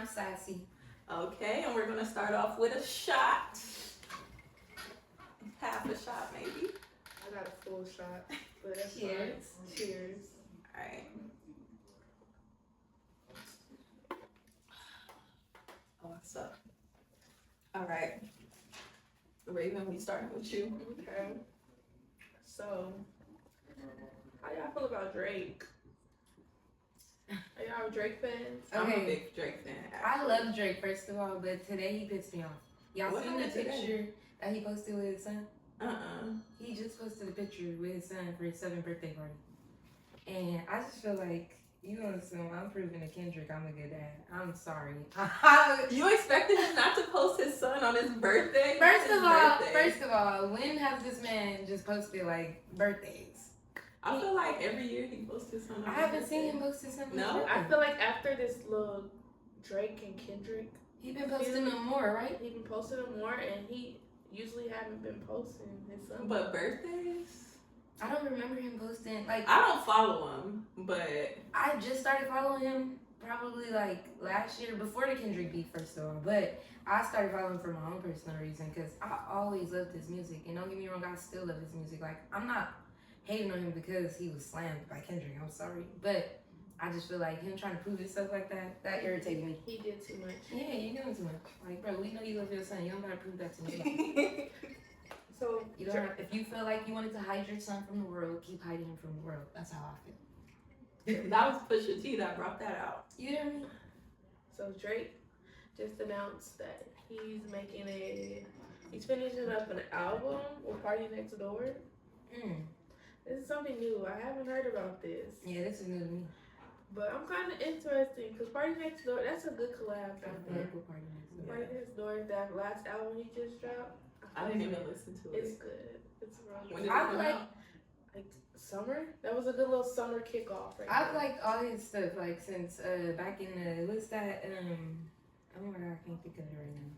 I'm sassy. Okay, and we're gonna start off with a shot. Half a shot, maybe. I got a full shot. But that's Cheers. fine. Cheers. All right. Oh, what's up? All right. Raven, we starting with you. Okay. So, how y'all feel about Drake? Are y'all Drake fans? I'm a Okay. big Drake fan. I Actually. love Drake, first of all, but today he pissed me off. Y'all What seen the happened today? picture that he posted with his son? Uh-uh. He just posted a picture with his son for his 7th birthday party. And I just feel like, you know, I'm proving to Kendrick I'm a good dad. I'm sorry. You expected him not to post his son on his birthday? First His of all, birthday. when has this man just posted like birthdays? I feel like every year he posts his son on I his haven't birthday. seen him post his son. on his No? birthday. I feel like after this little Drake and Kendrick, He been posting them more, right? he been posting them more, and he usually haven't been posting his son. But birthdays? I don't remember him posting. Like, I don't follow him, but I just started following him probably like last year before the Kendrick beef, first of all. But I started following him for my own personal reason because I always loved his music. And don't get me wrong, I still love his music. Like, I'm not hating on him because he was slammed by Kendrick. I'm sorry. But I just feel like him trying to prove himself like that irritated me. He did too much. Yeah, you're doing too much. Like, bro, we know you love your son. You don't gotta prove that to me. So, You don't have, if you feel like you wanted to hide your son from the world, keep hiding him from the world. That's how I feel. that was Pusha T that brought that out. You hear me? So Drake just announced that he's finishing up an album with Party Next Door. This is something new. I haven't heard about this. Yeah, this is new to me. But I'm kind of interested because Party Next Door, that's a good collab out there. Local party next door. Party Next Door, that last album he just dropped. I didn't even listen to It's it. good. It's real When good. did it I come like- out? Like summer? That was a good little summer kickoff right I've there. liked all his stuff, like, since back in the, what's that, oh my god, I can't think of it right now.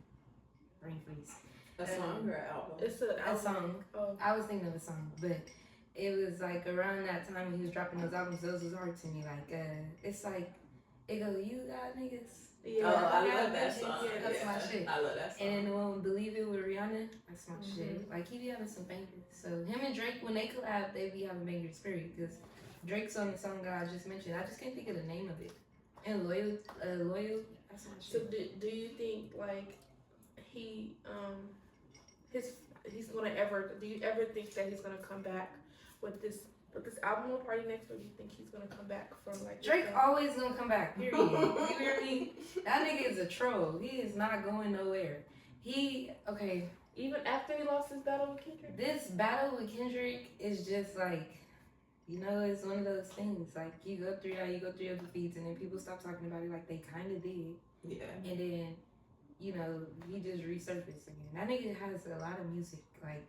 Brain freeze. A song or an album? It's an A album. song. Oh, I was thinking of a song, but it was like around that time when he was dropping those albums, those was hard to me. Like, it's like, it go, you got niggas. yeah. Oh, I Yeah, love that yeah, song. yeah, that's my shit. I love that song. And then the one with Believe It with Rihanna, that's my Mhm. shit. Like, he be having some bangers. So him and Drake, when they collab, they be having bangers, period. Because Drake's on the song that I just mentioned. I just can't think of the name of it. And Loyal, that's my So shit. do you think like he's gonna do you ever think that he's gonna come back with this album with Party Next, or do you think he's gonna come back from like Drake always gonna come back, period. You hear me? That nigga is a troll. He is not going nowhere. Okay, even after he lost his battle with Kendrick? this battle with Kendrick is just like, you know, it's one of those things. Like, you go through your defeats, and then people stop talking about it like they kind of did. Yeah. And then, you know, he just resurfaced again. That nigga has a lot of music. Like,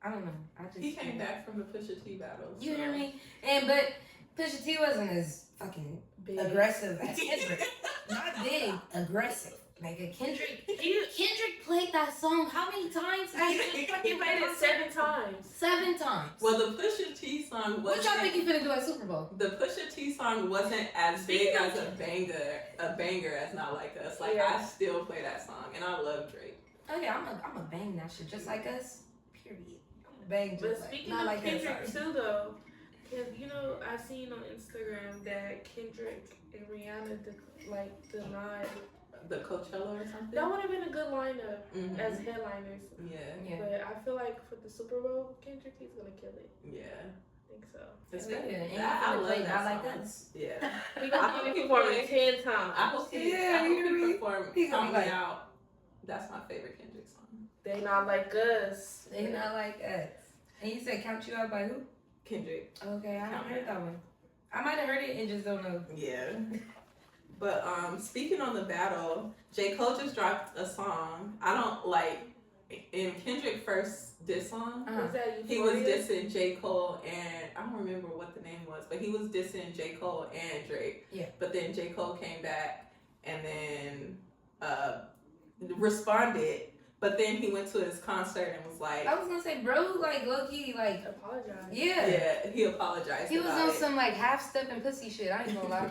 I don't know. I just He came back from the Pusha T battle. You so. hear me? But Pusha T wasn't as fucking Big. aggressive as Kendrick. Not big, aggressive. Like a Kendrick played that song how many times? He played it 7 times. 7 times. Well, the Pusha T song What y'all think wasn't. you finna do at Super Bowl? The Pusha T song wasn't as big as a banger as Not Like Us. Like, Yeah. I still play that song, and I love Drake. Oh yeah, I'm a bang that shit just like us. Period. I'm a bang just But like speaking not of like Kendrick us. Sorry. too, though, cause you know I seen on Instagram that Kendrick and Rihanna denied. The Coachella or something? That would have been a good lineup Mhm. as headliners. Yeah. Yeah. But I feel like for the Super Bowl, Kendrick, he's gonna kill it. Yeah. I think so. Yeah, and That- I you finna love play that Not Like song. Us. Yeah. He gonna be performing 10 times. I hope he, Yeah, I hope you he hear me? perform He gonna Count be Me like- Out. That's my favorite Kendrick song. They not like us. They not like us. And you said Count You Out by who? Kendrick. Okay, I haven't heard that one. I might have heard it and just don't know. Yeah. But speaking on the battle, J. Cole just dropped a song. I don't like in Kendrick first diss song. Was that He was Euphoria? dissing J. Cole and I don't remember what the name was, but he was dissing J. Cole and Drake. Yeah. But then J. Cole came back and then responded. But then he went to his concert and was like, I was gonna say, bro, like low key, like Apologize. yeah. yeah, he apologized. He was about on it. some like half step and pussy shit. I ain't gonna lie.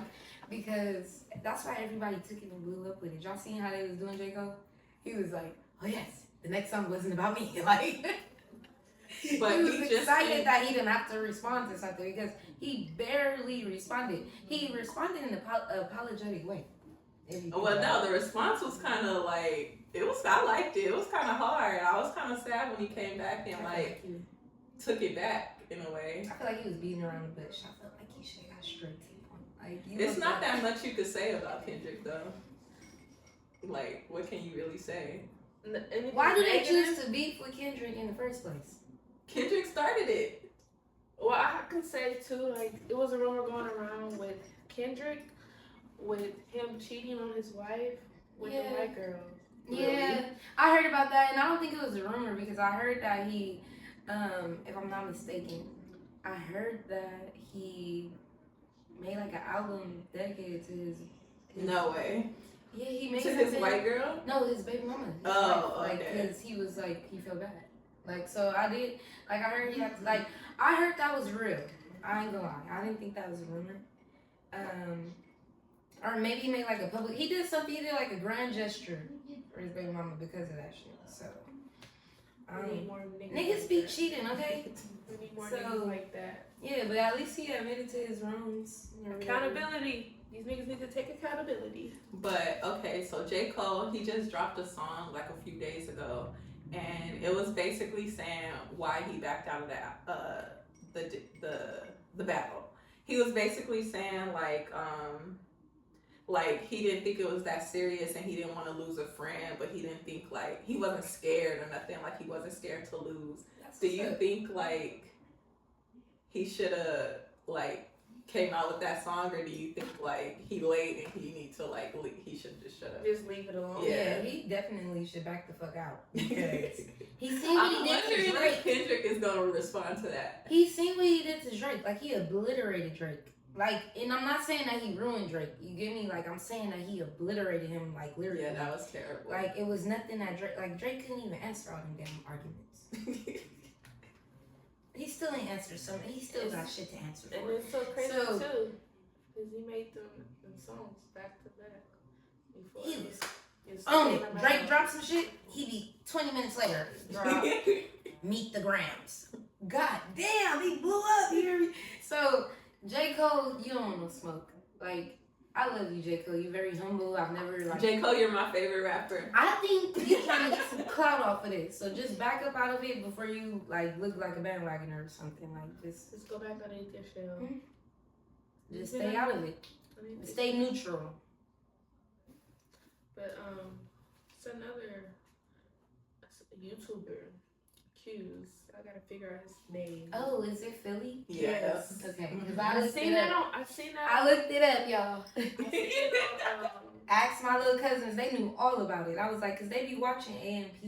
because that's why everybody took it and blew up with it. Y'all seen how they was doing J. Cole? He was like, oh yes, the next song wasn't about me. Like, But he was he just excited said- that he didn't have to respond to something because he barely responded. He responded in an apologetic way. Well, no, the response was kind of like, I liked it. It was kind of hard. I was kind of sad when he came back and like took it back in a way. I feel like he was beating around the bush. I felt like he should have got straight to the point. Like, It's not that much you could say about Kendrick though. Like, what can you really say? Why do they choose to beef with Kendrick in the first place? Kendrick started it. Well, I could say too, like it was a rumor going around with Kendrick, with him cheating on his wife with the white girl. Yeah, Really? I heard about that, and I don't think it was a rumor because I heard that he, if I'm not mistaken, I heard that he made like an album dedicated to his No way. Yeah, he made To his something- white girl? No, his baby mama. His Oh, wife, like, okay. because he was like, he felt bad. Like, so I did, like, I heard he had to, like, I heard that was real. I ain't gonna lie. I didn't think that was a rumor. Or maybe he made like a public, he did like a grand gesture for his baby mama because of that shit. So, We need more niggas. niggas like be that. cheating, okay? We need more So- niggas like that. Yeah, but at least he admitted to his wrongs. Accountability. These niggas need to take accountability. But okay, so J. Cole, he just dropped a song like a few days ago, and it was basically saying why he backed out of that the battle. He was basically saying like he didn't think it was that serious and he didn't want to lose a friend, but he didn't think like he wasn't scared or nothing, like he wasn't scared to lose. Do you think like he should have like came out with that song, or do you think like he late and he need to like he should just shut up? Just leave it alone. Yeah, he definitely should back the fuck out. Because he seen I'm what he did to wondering Drake. if Kendrick is gonna respond to that. He seen what he did to Drake. Like, he obliterated Drake. Like, and I'm not saying that he ruined Drake. You get me? Like, I'm saying that he obliterated him, like, lyrically. Yeah, that was terrible. Like, it was nothing that Drake couldn't even answer all them damn arguments. He still ain't answered something. He still got shit to answer And for. it's so crazy So- too, because he made them songs back to back. Before He was It's on it. no matter Drake what. dropped some shit. He be 20 minutes later. Drop. Meet the Grams. God damn, he blew up. You hear me? So, J. Cole, you don't want no smoke. Like, I love you, J. Cole. You're very humble. I've never, like... J. Cole, you're my favorite rapper. I think you're trying to get some clout off of this. So just back up out of it before you, like, look like a bandwagoner or something. Like, just Just go back underneath your shell. just stay out of it. Underneath your Stay shell. neutral. But it's another YouTuber accused. I gotta figure out his name. Oh, is it Philly? Yes. Okay, because I've I looked seen it that up. on. I've seen that. I looked it up, y'all. I've seen it on, Asked my little cousins, they knew all about it. I was like, because they be watching AMP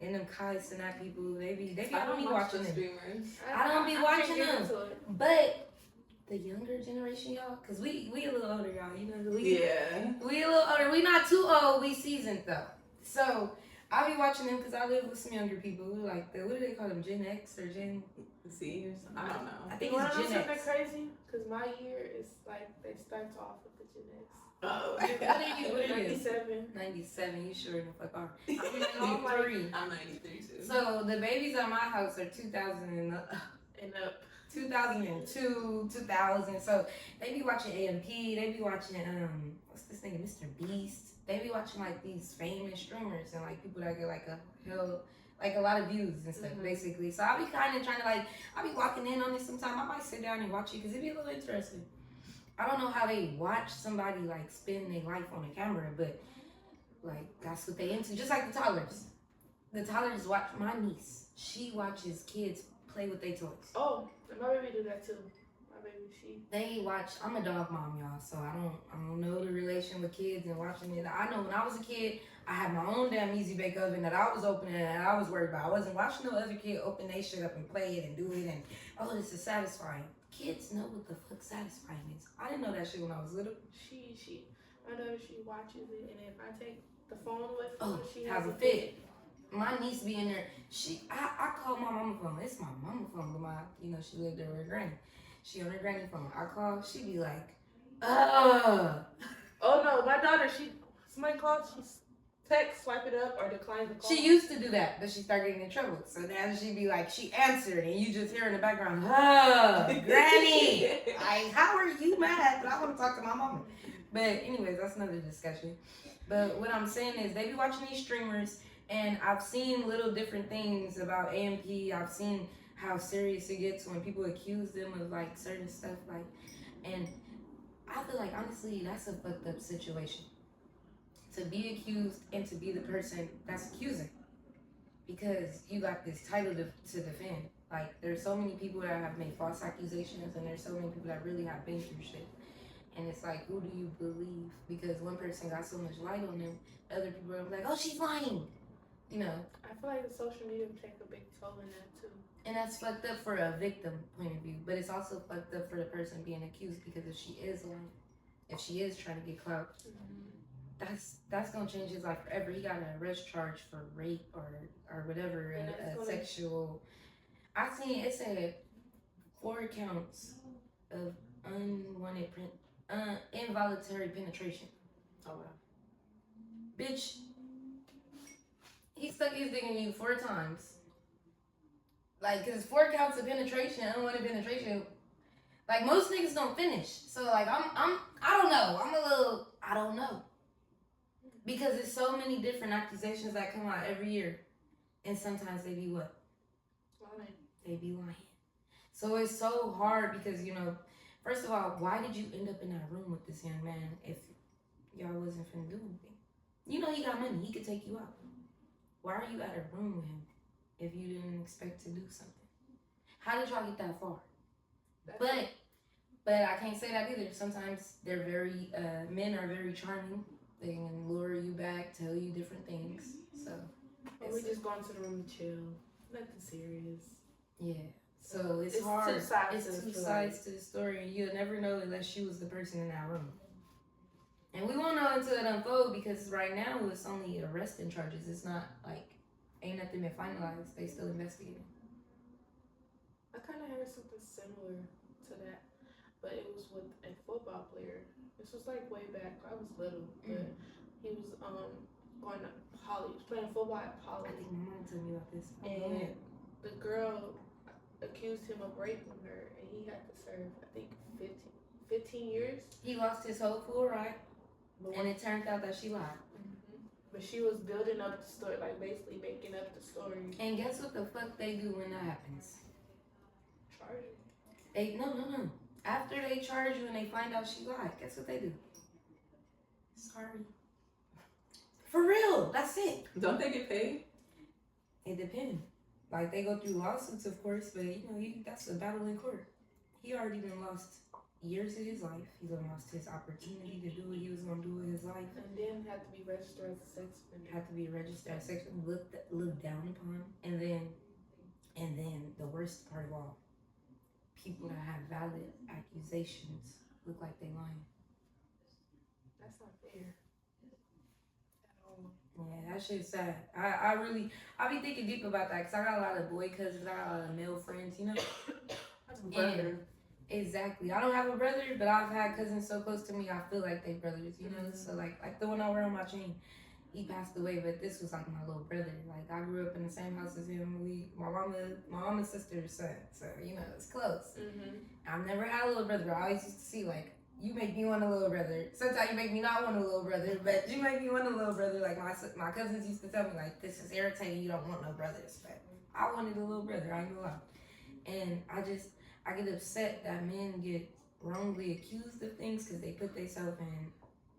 and them Kai Sinat people. They be I don't be watch watching the them. streamers. I don't be can't watching get them. into it. But the younger generation, y'all, because we a little older, y'all. You know, Yeah. we a little older. We not too old. We seasoned though. So I be watching them because I live with some younger people who like the, what do they call them? Gen X or Gen? Z or something? I don't know. I think You wanna it's know Gen something X. crazy? Because my year is like they start off with the Gen X. Oh. What are you? What are you? 97. 97. You sure the fuck are? I'm like- 93. I'm 93 too. So the babies at my house are 2000 and And up. 2002, 2000. So they be watching AMP. They be watching what's this nigga, Mr. Beast. They be watching like these famous streamers and like people that get like a lot of views and stuff, basically. So I be kind of trying to like, I be walking in on it sometime. I might sit down and watch it because it be a little interesting. I don't know how they watch somebody like spend their life on a camera, but like that's what they into. Just like the toddlers. The toddlers watch my niece. She watches kids play with their toys. Oh, and my baby do that too. My baby, she. They watch. I'm a dog mom, y'all, so I don't know the relation with kids and watching it. I know when I was a kid, I had my own damn easy bake oven that I was opening and I was worried about. I wasn't watching no other kid open their shit up and play it and do it and oh, this is satisfying. Kids know what the fuck satisfying is. I didn't know that shit when I was little. She. I know she watches it, and if I take the phone away from Oh, her, she has has a fit. My niece be in there. I call my mama phone. It's my mama phone, but she lived there with her granny. She on her granny phone. I call. She be like, Oh no, my daughter, somebody called, she's text, swipe it up, or decline the call. She used to do that, but she started getting in trouble. So now she'd be like, she answered, and you just hear in the background, Granny. Like, how are you mad? But I want to talk to my mama. But anyways, that's another discussion. But what I'm saying is they be watching these streamers, and I've seen little different things about AMP. I've seen how serious it gets when people accuse them of like certain stuff, like, and I feel like honestly that's a fucked up situation. To be accused and to be the person that's accusing, because you got this title to defend. Like, there's so many people that have made false accusations, and there's so many people that really have been through shit. And it's like, who do you believe? Because one person got so much light on them, other people are like, oh, she's lying. You know? I feel like the social media will take a big toll in that too. And that's fucked up for a victim point of view. But it's also fucked up for the person being accused, because if she is lying, if she is trying to get clout, that's gonna change his life forever. He got an arrest charge for rape or whatever, and a sexual. I seen it said 4 counts of unwanted involuntary penetration. Oh wow. Bitch, he stuck his dick in you 4 times. Like, cause 4 counts of penetration, unwanted penetration. Like, most niggas don't finish. So like I don't know. I don't know. Because there's so many different accusations that come out every year. And sometimes they be what? Lying. They be lying. So it's so hard because, you know, first of all, why did you end up in that room with this young man if y'all wasn't finna do anything? You know he got money. He could take you out. Why are you at a room with him if you didn't expect to do something? How did y'all get that far? But I can't say that either. Sometimes they're very, men are very charming. They can lure you back, tell you different things. So. Or we just going to the room to chill. Nothing serious. Yeah. So it's hard. It's two sides to the story. You'll never know unless she was the person in that room. And we won't know until it unfolds, because right now it's only arresting charges. It's not like, ain't nothing been finalized. They still investigating. I kind of heard something similar to that, but it was with a football player. This was like way back. I was little, but he was going to Poly. He was playing football at Poly. I think my mom told me about this. And the girl accused him of raping her, and he had to serve, I think, 15 years. He lost his whole full ride, and it turned out that she lied. But she was building up the story, like basically making up the story. And guess what the fuck they do when that happens? Charge her. They no. After they charge you and they find out she lied, guess what they do? Sorry. For real, that's it. Don't they get paid? It depends. Like, they go through lawsuits, of course, but you know, that's a battle in court. He already done lost years of his life. He done lost his opportunity to do what he was gonna do with his life. And then had to be registered as a sex offender. Had to be registered as sex offender, looked down upon, and then the worst part of all, people that have valid accusations look like they lying. That's not fair. At all. Yeah, that shit's sad. I be thinking deep about that, because I got a lot of boy cousins, I got a lot of male friends, you know? Brother. Exactly. I don't have a brother, but I've had cousins so close to me, I feel like they brothers, you know? So like the one I wear on my chain, he passed away, but this was like my little brother. Like, I grew up in the same house as him. My mama's sister's son, so you know, it's close. I've never had a little brother. I always used to see, like, you make me want a little brother. Sometimes you make me not want a little brother, but you make me want a little brother. Like, my cousins used to tell me, like, this is irritating, you don't want no brothers, but I wanted a little brother, I ain't gonna lie. And I get upset that men get wrongly accused of things because they put themselves in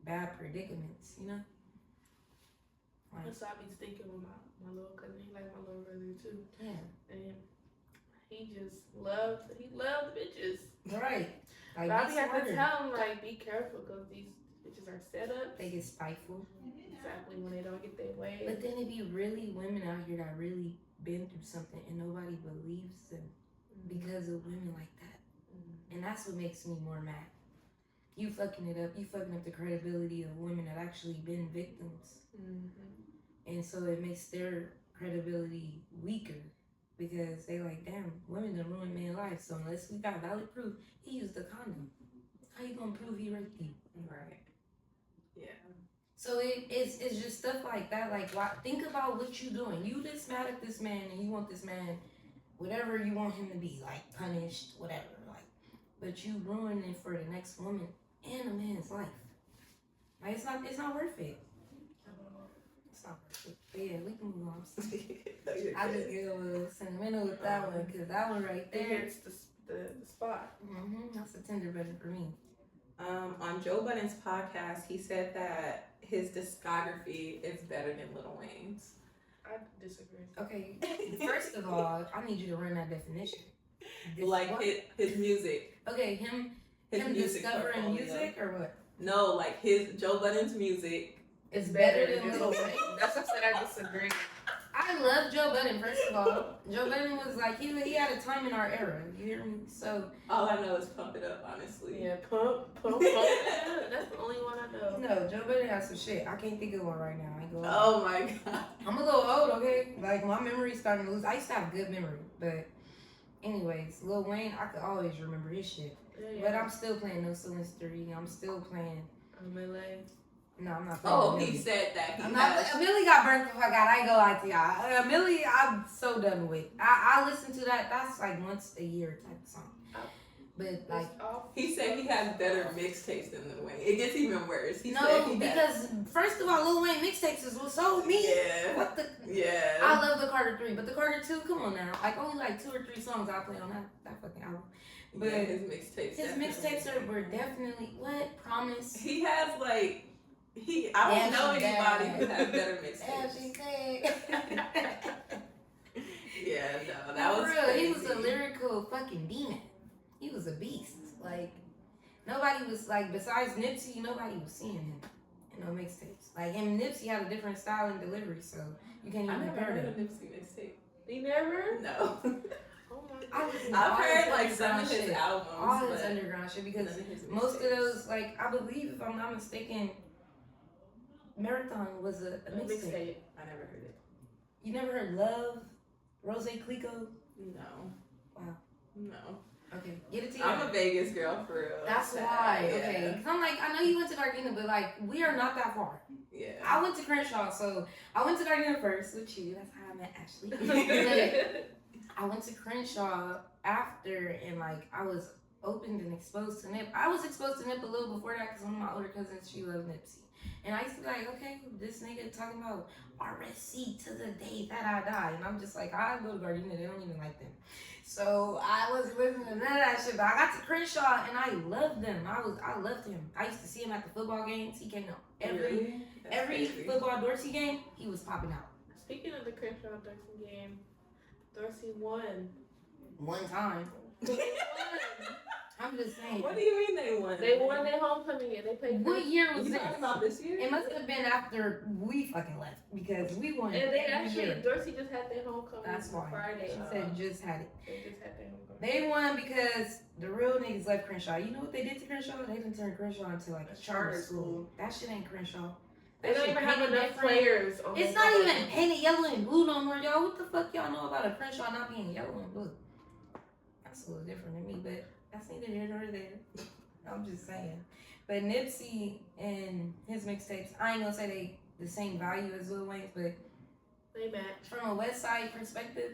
bad predicaments, you know? Like, so I be thinking with my little cousin, he like my little brother too. Yeah. And he just loved bitches. Right. Like, but I be have to tell him, like, be careful, because these bitches are set up. They get spiteful. Exactly, when they don't get their way. But then it be really women out here that really been through something and nobody believes them because of women like that. And that's what makes me more mad. You fucking it up. You fucking up the credibility of women that actually been victims. And so it makes their credibility weaker, because they like, damn, women done ruined man's life. So unless we got valid proof, he used a condom. How you gonna prove he raped you? Right. Yeah. So it's just stuff like that. Like, why, think about what you doing. You just mad at this man, and you want this man, whatever you want him to be, like punished, whatever. Like, but you ruin it for the next woman and a man's life. Like, it's not worth it. It's not worth it. But yeah, we can move on. I just get a little sentimental with that one because that one right there. It's the spot. That's a tender button for me. On Joe Budden's podcast, he said that his discography is better than Lil Wayne's. I disagree. Okay, first of all, I need you to run that definition. Like his music. Okay, him music discovering portfolio. music or what? No, like his Joe Budden's music. It's better than Lil Lil Wayne. Wayne. That's what I said. I disagree. I love Joe Budden, first of all. Joe Budden was like, he had a time in our era. You hear me? So All I know is Pump It Up, honestly. Yeah, pump. That's the only one I know. no, Joe Budden has some shit. I can't think of one right now. I ain't going. Oh my god. I'm a little old, okay? Like, my memory's starting to lose. I used to have good memory, but anyways, Lil Wayne, I could always remember his shit. Yeah. But I'm still playing No Ceilings 3. I'm still playing. Melee. No, I'm not playing. Oh, Millie. he said that. He I'm not. has. Millie got burnt the fuck out. I ain't gonna lie to y'all. Millie, I'm so done with. I listen to that. That's like once a year type of song. But like, He said he has better mixtapes than Lil Wayne. It gets even worse. He said no, he because first of all, Lil Wayne mixtapes is what sold me. Yeah. What the? Yeah. I love the Carter 3, but the Carter 2, come on now. Like only like 2 or 3 songs I play on that fucking album. But yeah, his mixtapes. his mixtapes were definitely what? Promise. He has like I don't know anybody who has better mixtapes. Yeah, no, that was For real. crazy. He was a lyrical fucking demon. He was a beast. Like nobody was like besides Nipsey, nobody was seeing him in no mixtapes. Like him and Nipsey had a different style and delivery, so you can't I even never compare heard a them. Nipsey mixtape. You never? No. Oh my I god. listen to I've all heard his like some underground of his shit. albums. All his but underground shit because none of his most of mixtapes. those, like I believe if I'm not mistaken, Marathon was a mixtape. I never heard it. You never heard Love, Rose Clico? No. Wow. No. Okay, get it together. I'm a Vegas girl for real. That's Sad. why. Yeah. Okay, 'cause I'm like, I know you went to Gardena, but like, we are not that far. Yeah. I went to Crenshaw, so I went to Gardena first with you. That's how I met Ashlee. I went to Crenshaw after, and like, I was opened and exposed to Nip. I was exposed to Nip a little before that because one of my older cousins, she loved Nipsey. And I used to be like, okay, this nigga talking about RSC to the day that I die. And I'm just like, I go to Gardena, they don't even like them. So I wasn't listening to none of that shit. But I got to Crenshaw and I loved them. I loved him. I used to see him at the football games. He came to Really? That's every crazy. football Dorsey game, he was popping out. Speaking of the Crenshaw Dorsey game, Dorsey won. One time. I'm just saying. What do you mean they won? They won their homecoming game. They played. What year was You this? talking about this year? It must have been after we fucking left because we won And they every actually, year. Dorsey just had their homecoming That's why. Friday. She said just had it. They just had their homecoming. They won because the real niggas left Crenshaw. You know what they did to Crenshaw? They didn't turn Crenshaw into like a charter school. That shit ain't Crenshaw. They don't shit even have painted enough different. players. On It's the not court. even painted yellow and blue no more, y'all. What the fuck y'all know about a Crenshaw not being yellow and blue? That's a little different than me, but that's neither here nor there. I'm just saying. But Nipsey and his mixtapes, I ain't gonna say they the same value as Lil Wayne's, but They match. from a West Side perspective,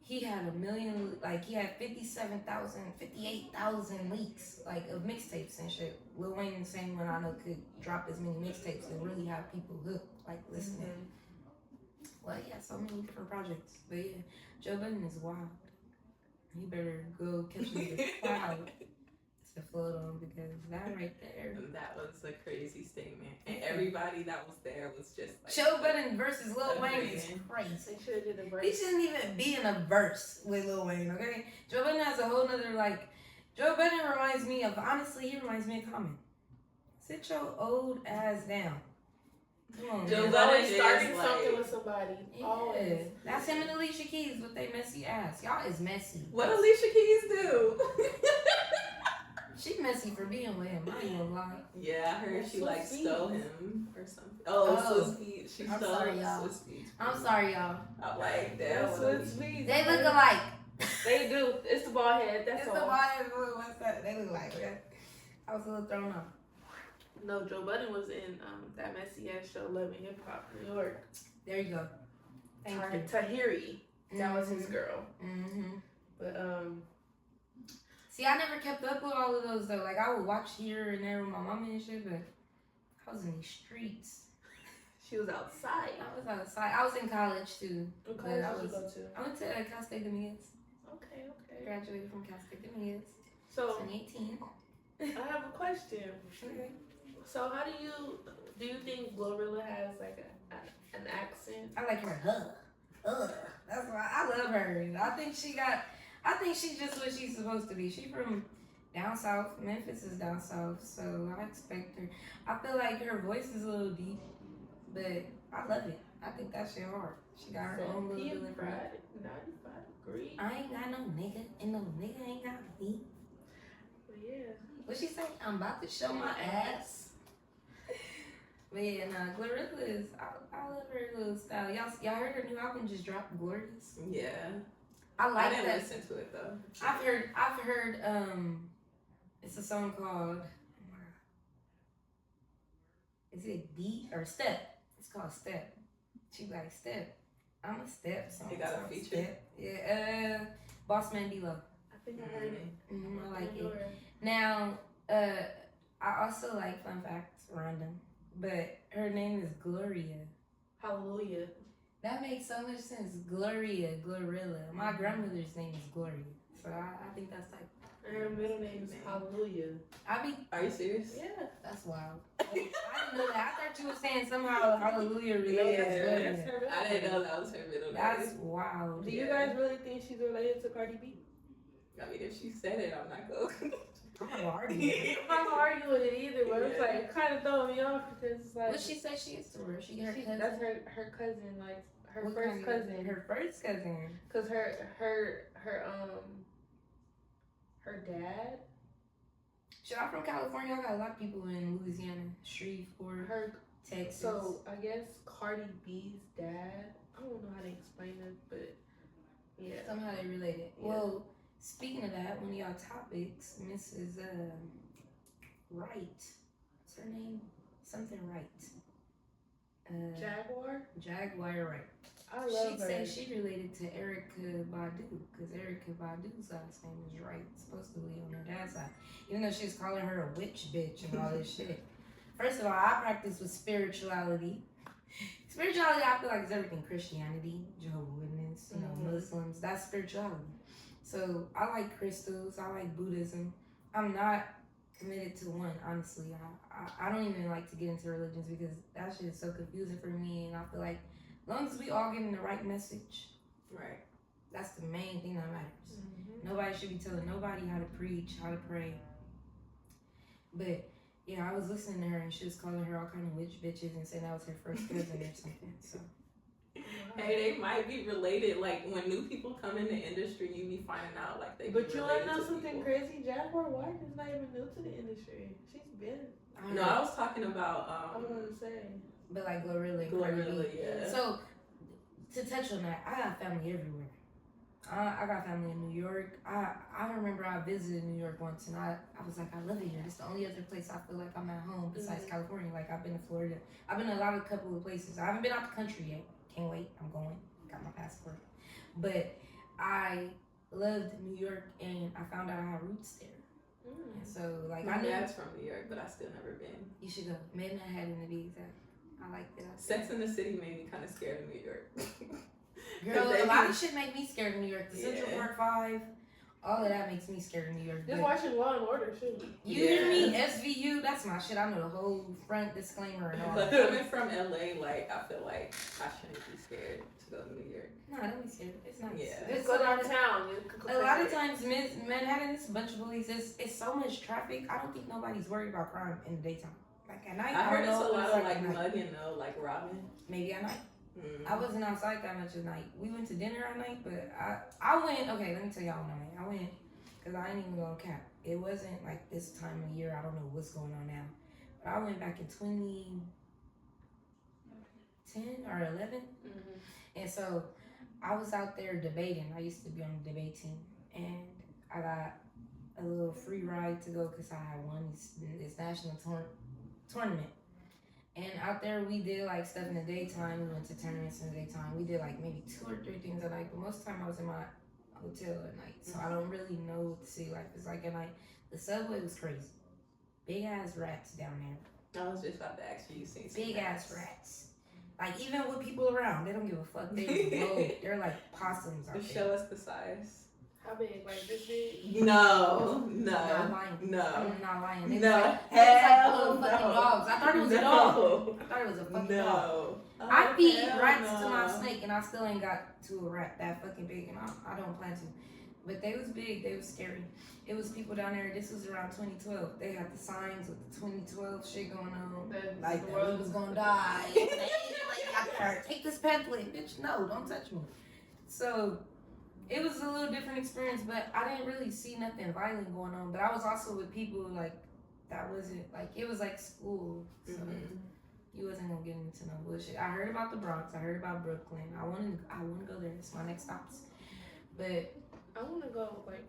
he had a million, like he had 57,000, 58,000 leaks, like of mixtapes and shit. Lil Wayne, the same one I know, could drop as many mixtapes and really have people hooked, like listening. Well, he had so many different projects. But yeah, Joe Budden is wild. He better go catch me the cloud to float on because that right there. That was a crazy statement. And everybody that was there was just like Joe Budden versus Lil Wayne is agreeing. crazy. They should have did a break. He shouldn't even be in a verse with Lil Wayne, okay? Joe Budden has a whole nother, like, Joe Budden reminds me of, honestly, he reminds me of Common. Sit your old ass down. Come on, Joe man. He's always Budden starting is something like- with somebody. Yeah. Always. That's him and Alicia Keys with their messy ass. Y'all is messy. What Alicia Keys do? She messy for being with him. I ain't gonna lie. Yeah, I heard That's she so like sweet. stole him or something. Oh, Oh. Swiss Beats. She I'm stole sorry, y'all. Swiss Beats. I'm sorry, y'all. I'm like, damn. That's what what's me. They look alike. They do. It's the ball head. That's It's all. the why. What's that? They look alike. Okay? I was a little thrown off. No, Joe Budden was in that messy ass show, Love and Hip Hop, New York. There you go. Thank you. Tahiri, that was his girl. Mm-hmm. But see, I never kept up with all of those though. Like I would watch here and there with my mama and shit, but I was in these streets. she was outside. I was outside. I was in college too. What college I did you was- go to? I went to Cal State Dominguez. Okay, okay. Graduated from Cal State Dominguez. So 2018. I have a question. Okay. So how do you think Glorilla has like an accent? I like her. That's why I love her. I think she's just what she's supposed to be. She from down south. Memphis is down south, so I expect her. I feel like her voice is a little deep, but I love it. I think that shit hard. She got her own little delivery. 95 degrees. I ain't got no nigga, and no nigga ain't got me. But yeah. What she say? I'm about to show my ass. But yeah, nah, Glorilla is, I love her little style. Y'all heard her new album just dropped, Glorious? Yeah. I I like didn't that. listen to it though. I've heard, it's a song called, is it Beat or Step? It's called Step. She be like, Step. I'm a Step song. It got a song, feature? Step. Yeah, Boss Man D-Lo. I think I heard it. I like it. Now, I also like fun facts, random, but her name is Gloria. Hallelujah. That makes so much sense. Gloria, Glorilla. My grandmother's name is Gloria, so I think that's like. And her middle name is Hallelujah. Are you serious? Yeah. That's wild. I didn't know that. I thought you were saying somehow Hallelujah related to Gloria. That's her middle I didn't name. know that was her middle name. That's wild. Do you guys really think she's related to Cardi B? I mean, if she said it, I'm not going. I'm not arguing. I'm not arguing with it either, but it's like it kind of throwing me off because it's like. What she said she is to her? She her cousin. That's her cousin, like her What first kind of- cousin. Her first cousin. Cause her dad, Shit, I'm from California. I got a lot of people in Louisiana, Shreveport, her. Texas. So I guess Cardi B's dad. I don't know how to explain it, but yeah. Somehow they related. Yeah. Well, speaking of that, one of y'all topics, Mrs. Wright. What's her name? Something Wright. Jaguar. Jaguar Wright. I love She her. said she related to Erica Badu because Erica Badu's last name is Wright, supposedly on her dad's side. Even though she was calling her a witch bitch and all this shit. First of all, I practice with spirituality. Spirituality, I feel like is everything. Christianity, Jehovah's Witness, Muslims. That's spirituality. So I like crystals. I like Buddhism. I'm not committed to one, honestly. I don't even like to get into religions because that shit is so confusing for me. And I feel like as long as we all getting the right message, Right. that's the main thing that matters. Mm-hmm. Nobody should be telling nobody how to preach, how to pray. But yeah, I was listening to her and she was calling her all kind of witch bitches and saying that was her first cousin or something. So Hey, they might be related. Like when new people come in the industry, you be finding out like they. But be you wanna related know to something people. crazy? Jaguar White is not even new to the industry. She's been. No, I was talking I about was gonna say. but like Glorilla and Cardi Glorilla, B. yeah. So to touch on that, I got family everywhere. I got family in New York. I remember I visited New York once and I was like, I love it here. It's the only other place I feel like I'm at home besides California. Like I've been to Florida. I've been to a couple of places. I haven't been out the country yet. Can't wait. I'm going. Got my passport. But I loved New York and I found out I had roots there. And so like My I knew dad's from New York, but I still never been. you should go. Manhattan to be exact. I like that. Sex in the City made me kind of scared of New York. Girl, they a lot be- of shit make me scared of New York. The Central Yeah. Park 5, all of that makes me scared of New York. Just But watching Law and Order too. you hear me? Yeah. SVU, that's my shit. I know the whole front disclaimer and all But that. coming from LA, like I feel like I shouldn't be scared to go to New York. No, don't be scared. It's nice. Yeah. It's Just go a lot of- downtown. A lot of times, Manhattan is a bunch of police. It's so much traffic. I don't think nobody's worried about crime in the daytime. Like at night, I heard don't it's a know lot what of like at night. mugging though, like robbing. Maybe at night. Mm. I wasn't outside that much at night. We went to dinner at night, but I went. Okay, let me tell y'all when I went. I went because I ain't even gonna cap. It wasn't like this time of year. I don't know what's going on now, but I went back in 2010 or 11, and so I was out there debating. I used to be on the debate team, and I got a little free ride to go because I had won this national tournament. And out there, we did like stuff in the daytime. We went to tournaments in the daytime. We did like maybe 2 or 3 things at night, but most of the time I was in my hotel at night. So I don't really know what the city life is like at night. The subway was crazy. Big ass rats down there. I was just about to ask you seen some Big ass rats. Like even with people around, they don't give a fuck. They low. They're like possums out there. Show us the size. How big? Like this big? No. I'm not lying. No. I'm not lying. It No. was like little fucking No. dogs. I thought it was a dog. I thought it was a fucking dog. Oh, I feed hell rats no. to my snake, and I still ain't got to a rat that fucking big, and I don't plan to. But they was big. They was scary. It was people down there. This was around 2012. They had the signs with the 2012 shit going on. Like the world was gonna die. Like, take this pamphlet, bitch. No, don't touch me. So it was a little different experience, but I didn't really see nothing violent going on. But I was also with people like that wasn't like it was like school. So you wasn't gonna get into no bullshit. I heard about the Bronx. I heard about Brooklyn. I wanna go there. It's my next stops. But I want to go like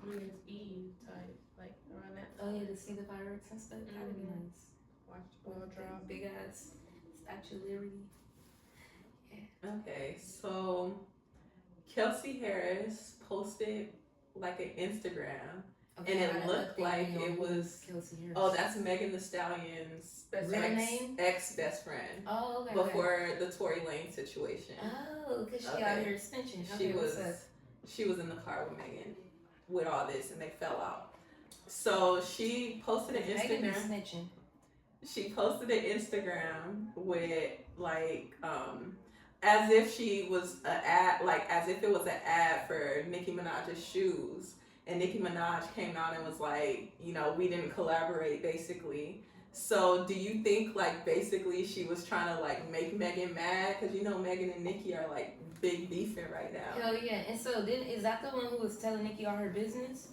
New Year's Eve type, like around that time. oh yeah, to see the fireworks and stuff. That'd be nice. Watch the ball drop. Big ass Statue of Liberty. Okay, so Kelsey Harris posted like an Instagram, Okay, and I it gotta looked update like me on it was. Kelsey Harris. Oh, that's Megan Thee Stallion's Real name? ex best friend Oh, okay. before the Tory Lane situation. Oh, because she Okay. out here snitching. Okay, She was in the car with Megan with all this, and they fell out. So she posted an Megan be Instagram. snitching. She posted an Instagram with like as if she was an ad, like as if it was an ad for Nicki Minaj's shoes, and Nicki Minaj came out and was like, you know, we didn't collaborate basically. So do you think like basically she was trying to like make Megan mad, because you know Megan and Nicki are like big beefing right now? Hell yeah. And so then is that the one who was telling Nicki all her business?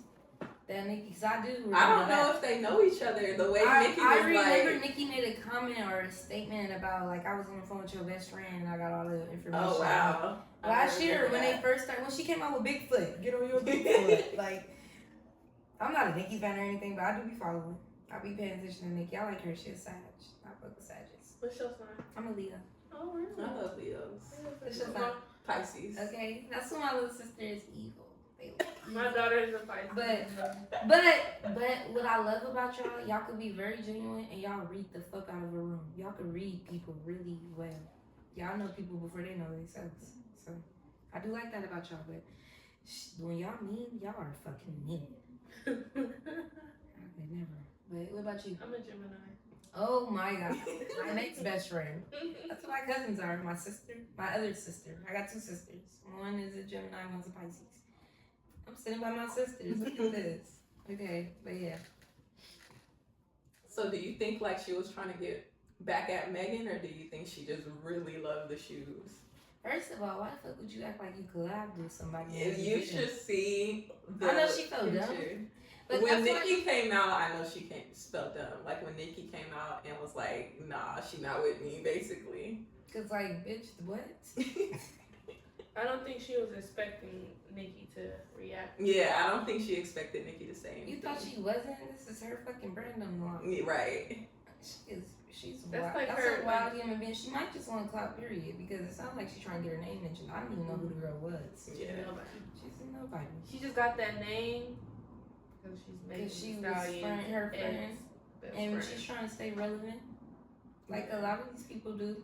That Nicki, because I do remember I don't know that. if they know each other. The way Nicki I was remember like, Nicki made a comment or a statement about like I was on the phone with your best friend and I got all the information. oh wow. Last year when they first started, when she came out with Bigfoot, get on your Bigfoot. Like, I'm not a Nicki fan or anything, but I do be following. I be paying attention to Nicki. I like her. She's Sag. I fuck with Sages. What's your sign? I'm a Leo. Oh, really? I love Leos. What's your sign? Pisces. Okay, that's when my little sister is evil. They like evil. My daughter is a Pisces. But what I love about y'all could be very genuine and y'all read the fuck out of a room. Y'all could read people really well. Y'all know people before they know themselves. So I do like that about y'all. But when y'all mean, y'all are fucking mean. I could never. But what about you? I'm a Gemini. Oh my god, my next best friend. That's what my cousins are. My sister, my other sister. I got 2 sisters. One is a Gemini, one's a Pisces. I'm sitting by my sisters. Look at this. Okay, but yeah. So do you think like she was trying to get back at Megan, or do you think she just really loved the shoes? First of all, why the fuck would you act like you collabed with somebody? If you should see the I know she felt picture. dumb. But When that's Nicki came out, I know she felt dumb. Like when Nicki came out and was like, nah, she not with me, basically. Cause like, bitch, what? I don't think she was expecting Nicki to react. Yeah, I don't think she expected Nicki to say anything. You thought she wasn't? This is her fucking brand unlocked. Yeah, right. She's That's wild. like That's her- a wild human being. She might just want to clout, period, because it sounds like she's trying to get her name mentioned. I don't even know who the girl was. Yeah. Nobody. She's a nobody. She just got that name because she's making Because she was her friend, and she's trying to stay relevant, like a lot of these people do.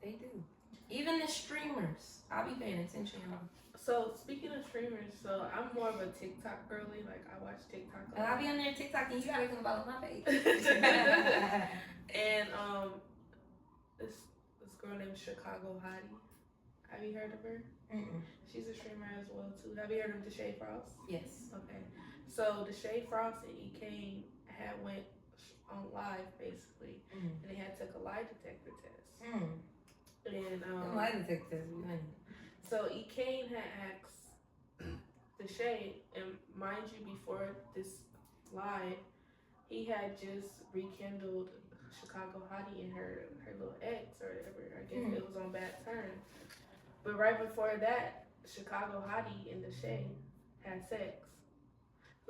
They do. Even the streamers. I'll be paying attention, y'all. So speaking of streamers, so I'm more of a TikTok girly. Like I watch TikTok. a And I'll lot. be on there TikTok, and you gotta come about my page. And this girl named Chicago Hottie. Have you heard of her? Mm-mm. She's a streamer as well too. Have you heard of Deshae Frost? Yes. Okay. So Deshae Frost and Kane had went on live basically, Mm. and they had took a lie detector test. Mm. And Them lie detectors be funny. so Kane had asked Deshae, and mind you, before this live, he had just rekindled Chicago Hottie and her little ex or whatever. I guess it was on bad terms. But right before that, Chicago Hottie and Deshae had sex.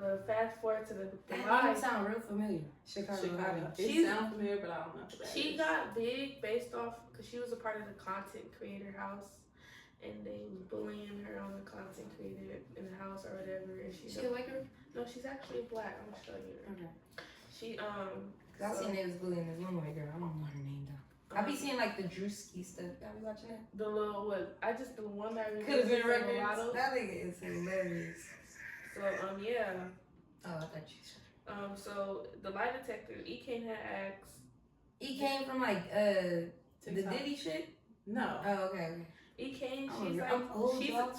But fast forward to the That live. name sound real familiar. Chicago. Chicago. Hottie. It sounds familiar, but I don't know who that She is. got big based off because she was a part of the content creator house, and they was bullying her on the content creator in the house or whatever. And She a white girl? no, she's actually black. I'm gonna show you her. Okay. She Cause I seen they was bullying this one white girl. I don't know her name though. I be seeing like the Drewski stuff. Y'all be watching that? the little what? The one that really Could have been records. records. That nigga is hilarious. So yeah. Oh, I thought you said. So the lie detector, E came had asked. He came from like the TikTok. Diddy shit. No. Oh, okay. E came. Oh, She's you're- like I'm old, she's. y'all.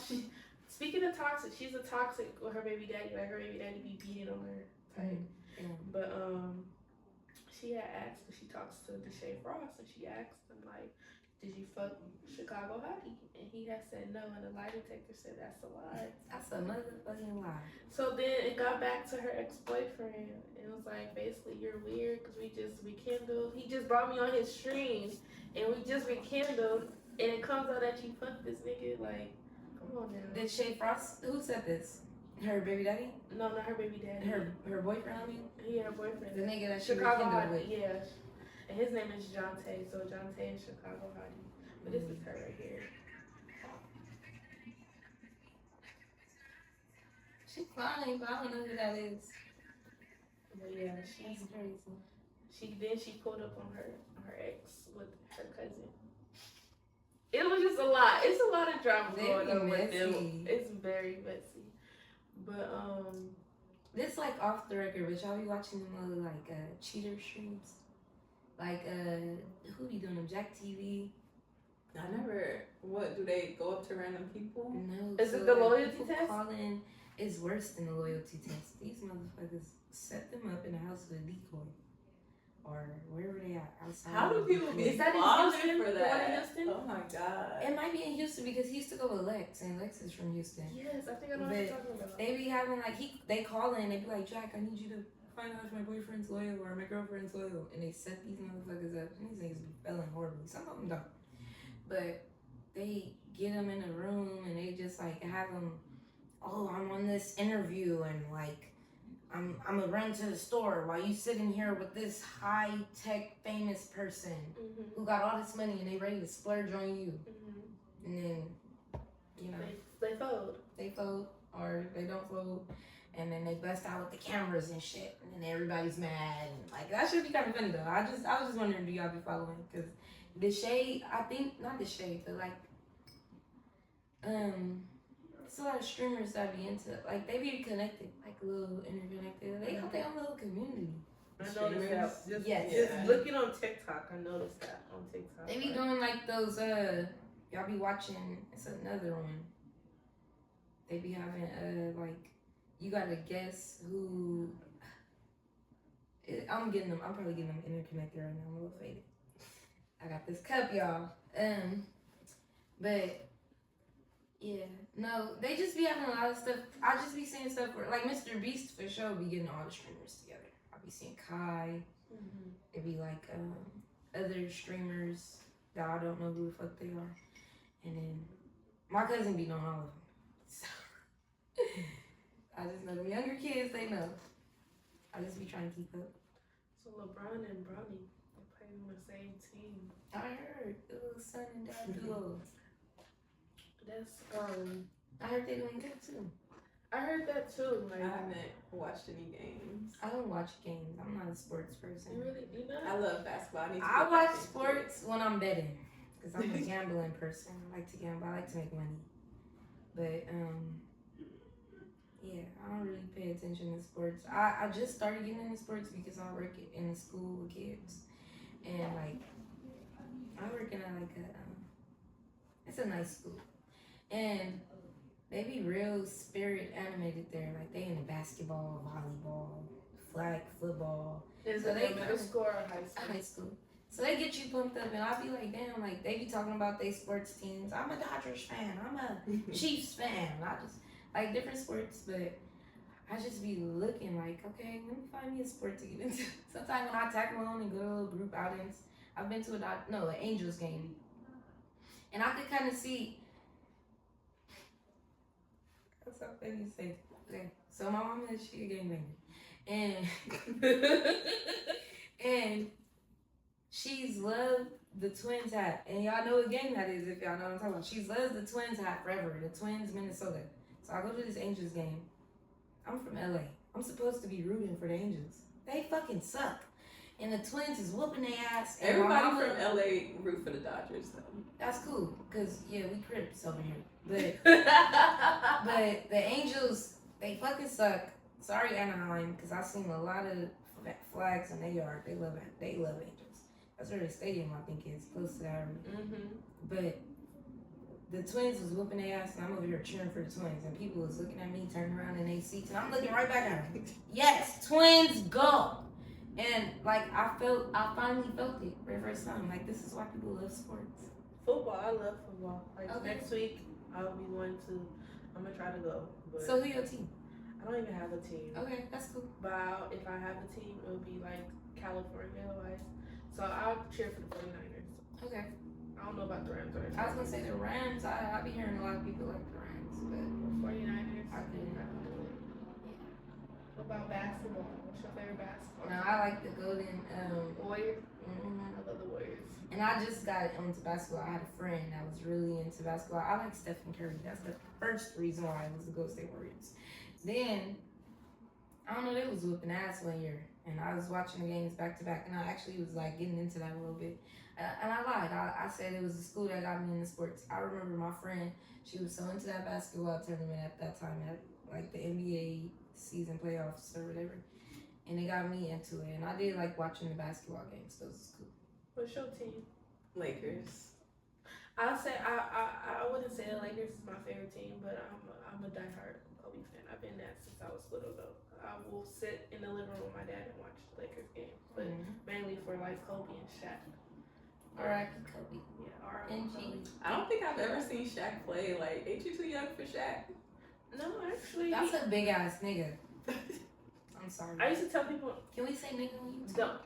Speaking of toxic, she's a toxic with her baby daddy. Like her baby daddy be beating on her type. Yeah. But she had asked, cause she talks to Deshae Frost, and she asked him like, "Did you fuck Chicago Hottie?" And he had said no, and the lie detector said that's a lie. That's a motherfucking lie. So then it got back to her ex-boyfriend. It was like basically you're weird because we just rekindled. He just brought me on his stream, and we just rekindled, and it comes out that you fucked this nigga. Like, come on now. Did Shay Frost? Who said this? Her baby daddy? No, not her baby daddy. Her boyfriend. I mean, He her boyfriend. the nigga that she Chicago rekindled Hottie, with. yeah. And his name is Jonte, so Jonte and Chicago Hottie. But this is her right here. She fine, but I don't know who that is. But yeah, She's crazy. she pulled up on her ex with her cousin. It was just a lot. It's a lot of drama They going be on with them. messy. It's very messy. But This like off the record, but y'all be watching them little like cheater streams. Like who be doing them? Jack TV. I never. What do they go up to random people? No. Is it the loyalty people test? Calling is worse than the loyalty test. These motherfuckers set them up in a house with a decoy. Or wherever they are outside. How do people Is be that in falling Houston? for The one in that? Houston? Oh my god. It might be in Houston because he used to go with Lex, and Lex is from Houston. yes, I think I know what you're talking about. They be having like they call in, they be like, Jack, I need you to find out if my boyfriend's loyal or my girlfriend's loyal, and they set these motherfuckers up. And these niggas be failing horribly. Some of them don't, but they get them in a room and they just like have them. Oh, I'm on this interview and like I'm gonna run to the store while you sitting here with this high tech famous person who got all this money and they ready to splurge on you, and then you know They fold. they fold or they don't fold, and then they bust out with the cameras and shit, and then everybody's mad. And, like that should be kind of funny though. I was just wondering, do y'all be following? Because the shade, I think not the shade, but like it's a lot of streamers that be into like they be connected, like a little interconnected. They got their own little community. I noticed that. Just, Yes. just looking on TikTok, I noticed that on TikTok. They be doing like those y'all be watching, it's another one. They be having like you gotta guess who I'm probably getting them interconnected right now. I'm a little faded. I got this cup, y'all. But yeah, no, they just be having a lot of stuff. I just be seeing stuff where like Mr. Beast for sure be getting all the streamers together. I be seeing Kai. It be like other streamers that I don't know who the fuck they are, and then my cousin be knowing all of them. So I just know the younger kids, they know. I just be trying to keep up. So LeBron and Bronny they play on the same team. I heard the little son and dad duo. That's I heard they doing good too. I heard that too. I Like haven't watched any games. I don't watch games. I'm not a sports person. you know. I love basketball. I, need to I get watch back into sports when I'm betting because I'm a gambling person. I like to gamble. I like to make money. But yeah, I don't really pay attention to sports. I just started getting into sports because I work in a school with kids, and like I work in a like a it's a nice school, and they be real spirit animated there. Like they into basketball, volleyball, flag football. Is So it they middle school or high school? High school. So they get you pumped up, and I be like, damn, like they be talking about their sports teams. I'm a Dodgers fan. I'm a Chiefs fan. I just like different sports, but I just be looking like, okay, let me find me a sport to get into. Sometimes when I tag along and go to little group outings, I've been to an Angels game, and I could kind of see. That's how funny you say. Okay, So my mama, she a gangbanger. And and she's loved the Twins hat. And y'all know what game that is if y'all know what I'm talking about. She's loved the Twins hat forever. The Twins, Minnesota. So I go to this Angels game. I'm from LA. I'm supposed to be rooting for the Angels. They fucking suck. And the Twins is whooping their ass. And Everybody my mama, from LA root for the Dodgers, though. that's cool. Because, yeah, we Crips over here. But the Angels, they fucking suck. Sorry, Anaheim, because I've seen a lot of flags in their yard. They love Angels. That's where the stadium, I think, is close to that. But the Twins was whooping their ass, and I'm over here cheering for the Twins. And people was looking at me, turning around in their seats, and I'm looking right back at them. Yes, Twins, go! And, like, I finally felt it for the first time. Like, this is why people love sports. Football, I love football. Like, Okay. next week, I'll be going to, I'm going to try to go. But So, who your team? I don't even have a team. Okay, that's cool. But if I have a team, it would be, like, California-wise. So, I'll cheer for the 49ers. Okay. I don't know about the Rams. I was going to say the Rams. I be hearing a lot of people like the Rams, but 49ers. I couldn't. What about basketball? What's your favorite basketball? No, I like the Golden. Warriors. Mm-hmm. I love the Warriors. And I just got into basketball. I had a friend that was really into basketball. I like Stephen Curry. That's the first reason why it was the Golden State Warriors. Then, I don't know, they was whooping ass one year. And I was watching the games back to back. And I actually was like getting into that a little bit. And I lied. I said it was the school that got me into sports. I remember my friend, she was so into that basketball tournament at that time, at like the NBA season playoffs or whatever. And it got me into it. And I did like watching the basketball games. So it was cool. What's your team? Lakers. I'll say I wouldn't say the Lakers is my favorite team, but I'm a diehard Kobe fan. I've been that since I was little though. I will sit in the living room with my dad and watch the Lakers game, but mainly for like Kobe and Shaq. R.I.P. Kobe. Yeah, R.I.P. And Kobe. I don't think I've ever seen Shaq play. Like, ain't you too young for Shaq? No, actually, That's a big ass nigga. I'm sorry. I used to tell people Can we say nigga when you don't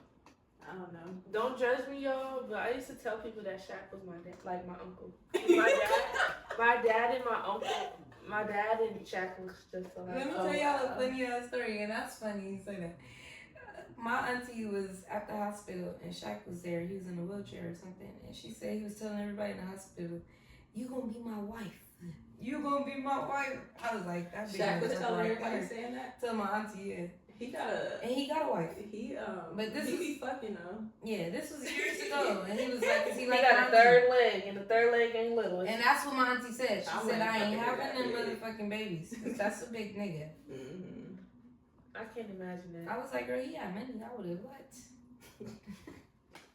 I don't know. don't judge me, y'all. But I used to tell people that Shaq was my dad, like my uncle. My dad and my uncle. My dad and Shaq was just like. Let me tell y'all a funny ass story, and that's funny you say that. My auntie was at the hospital, and Shaq was there. He was in a wheelchair or something, and she said he was telling everybody in the hospital, "You gonna be my wife. You gonna be my wife." I was like, that big Shaq was motherfucker telling right everybody there. saying that. Tell my auntie, yeah. He got a. And he got a wife. But this he is- be fucking though. Yeah, this was years ago, and he was like, "Cause he He like got a auntie." third leg, and the third leg ain't little. And that's what my auntie said. She I said, wouldn't "I ain't fucking do having them that, yeah. motherfucking babies, 'cause that's a big nigga." Mm-hmm. I can't imagine that. I was like, "Girl, yeah, many. I would have what?"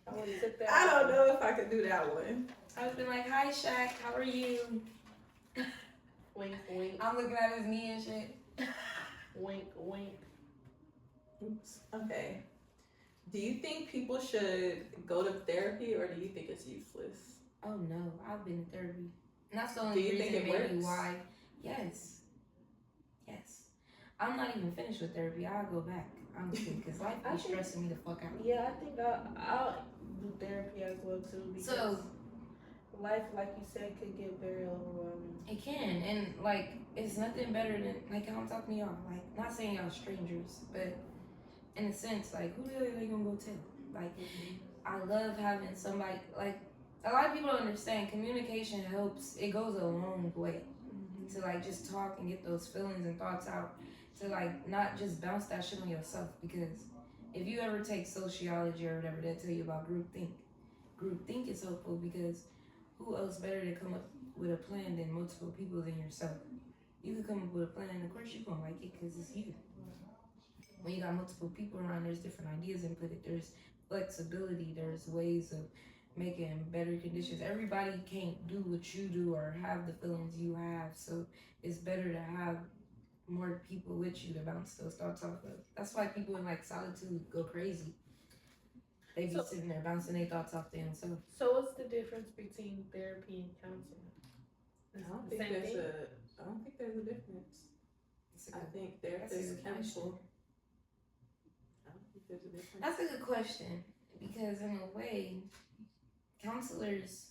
I would have took that. I don't know if I could do that one. I would have been like, "Hi, Shaq. How are you?" Wink, wink, I'm looking at his knee and shit. wink, wink. Oops. Okay. Do you think people should go to therapy or do you think it's useless? Oh no, I've been in therapy, and that's the Do only you reason think it maybe works? why. Yes. I'm not even finished with therapy. I'll go back honestly, because life I be think- stressing me the fuck out. Yeah, I think I'll do therapy as well too because So life, like you said, could get very overwhelming. it can, and like it's nothing better than like how I'm talking to y'all. Like not saying y'all strangers, but in a sense, like who the hell are they gonna go tell? Like I love having somebody. Like a lot of people don't understand. Communication helps. It goes a long way to like just talk and get those feelings and thoughts out. To like not just bounce that shit on yourself, because if you ever take sociology or whatever, they tell you about groupthink. Groupthink is helpful because who else better to come up with a plan than multiple people than yourself? You could come up with a plan, and of course you're gonna like it because it's you. When you got multiple people around, there's different ideas inputted. There's flexibility. There's ways of making better conditions. Everybody can't do what you do or have the feelings you have, so it's better to have more people with you to bounce those thoughts off of. That's why people in like solitude go crazy. They be sitting there bouncing their thoughts off themselves. So what's the difference between therapy and counseling? I don't The think same there's thing? I don't think there's a difference. I think That's a therapists good counsel. I don't think there's a difference. That's a good question, because in a way, counselors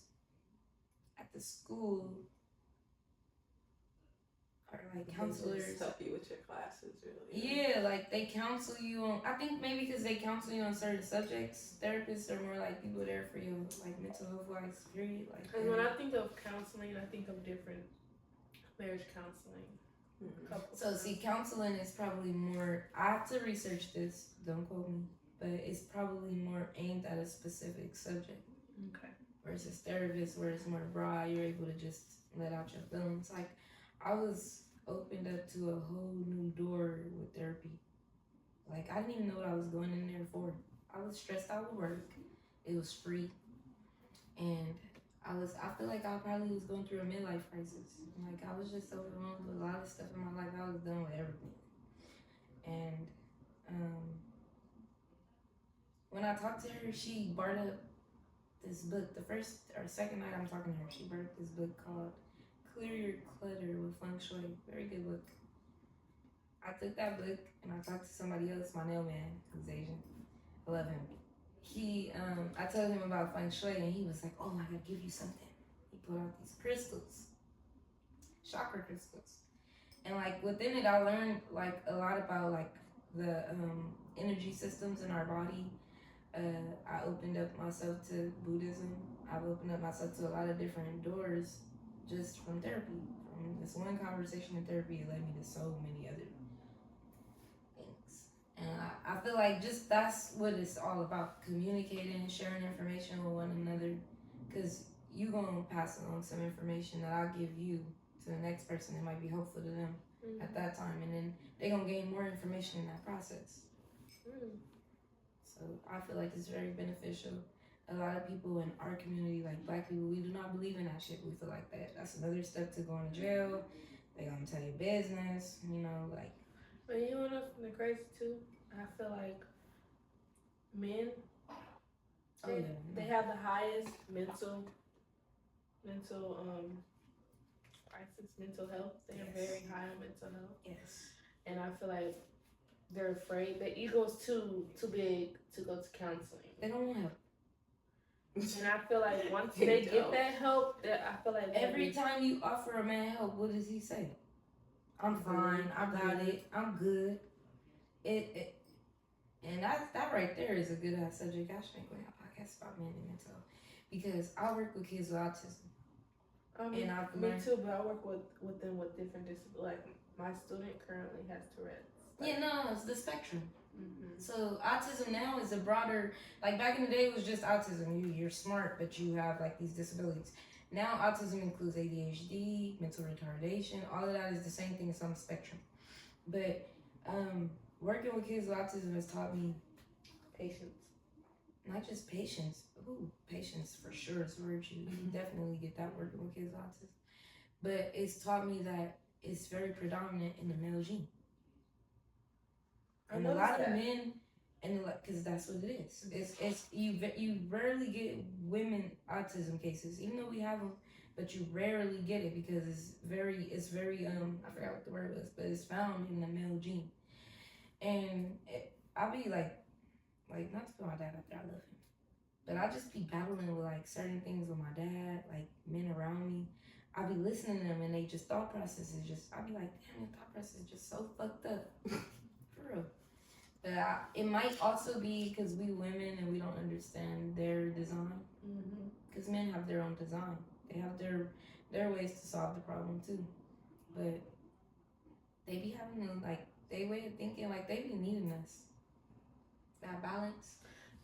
at the school are like They counselors. just help you with your classes, Yeah, like they counsel you on. I think maybe because they counsel you on certain subjects. Therapists are more like people there for your like mental health wise period. Like, Because when I think of counseling, I think of different marriage counseling. So see, counseling is probably more. I have to research this. Don't quote me, but it's probably more aimed at a specific subject. Okay. Versus therapist, where it's more broad. You're able to just let out your feelings. Like I was opened up to a whole new door with therapy. Like I didn't even know what I was going in there for. I was stressed out with work. It was free, and I feel like I probably was going through a midlife crisis. Like I was just overwhelmed with a lot of stuff in my life. I was done with everything. And when I talked to her, she brought up this book. The first or second night I'm talking to her, she brought up this book called Clear Your Clutter with Feng Shui. Very good book. I took that book and I talked to somebody else, my nail man, who's Asian. I love him. I told him about Feng Shui and he was like, oh, I gotta give you something. He pulled out these crystals, chakra crystals. And like within it, I learned like a lot about like the energy systems in our body. I opened up myself to Buddhism. I've opened up myself to a lot of different doors just from therapy. From this one conversation in therapy, it led me to so many other things. And I feel like just that's what it's all about, communicating, sharing information with one another. Because you're going to pass along some information that I'll give you to the next person. It might be helpful to them at that time. And then they're going to gain more information in that process. So I feel like it's very beneficial. A lot of people in our community, like black people, we do not believe in that shit. We feel like that's another step to going to jail. They gonna tell you business, you know, like. But you know what's crazy too? I feel like men, they have the highest mental crisis, mental health. They are very high on mental health. Yes. And I feel like they're afraid. Their ego's too big to go to counseling. They don't want help. And I feel like once they get that help, I feel like every time you offer a man help, what does he say? I'm fine. I got it. I'm good. And that right there is a good ass subject. I should make a podcast about men and mental health because I work with kids with autism. And I've me too, but I work with them with different disabilities. Like my student currently has Tourette's. Yeah, no, it's the spectrum. So autism now is a broader, like back in the day it was just autism. You're smart, but you have like these disabilities. Now autism includes ADHD, mental retardation. All of that is the same thing. It's on the spectrum. But working with kids with autism has taught me patience. Not just patience. Ooh, patience for sure is a virtue. You definitely get that working with kids with autism. But it's taught me that it's very predominant in the male gene. And a lot of men, and because that's what it is. It's you rarely get women autism cases, even though we have them, but you rarely get it because it's very I forgot what the word was, but it's found in the male gene. And I'll be like not to feel my dad after I love him, but I just be battling with like certain things with my dad, like men around me. I'll be listening to them and they just thought process is just I'll be like, damn, your thought process is just so fucked up, for real. But it might also be because we women and we don't understand their design. Because men have their own design. They have their ways to solve the problem too. But they be having their way of thinking, like they be needing us. That balance.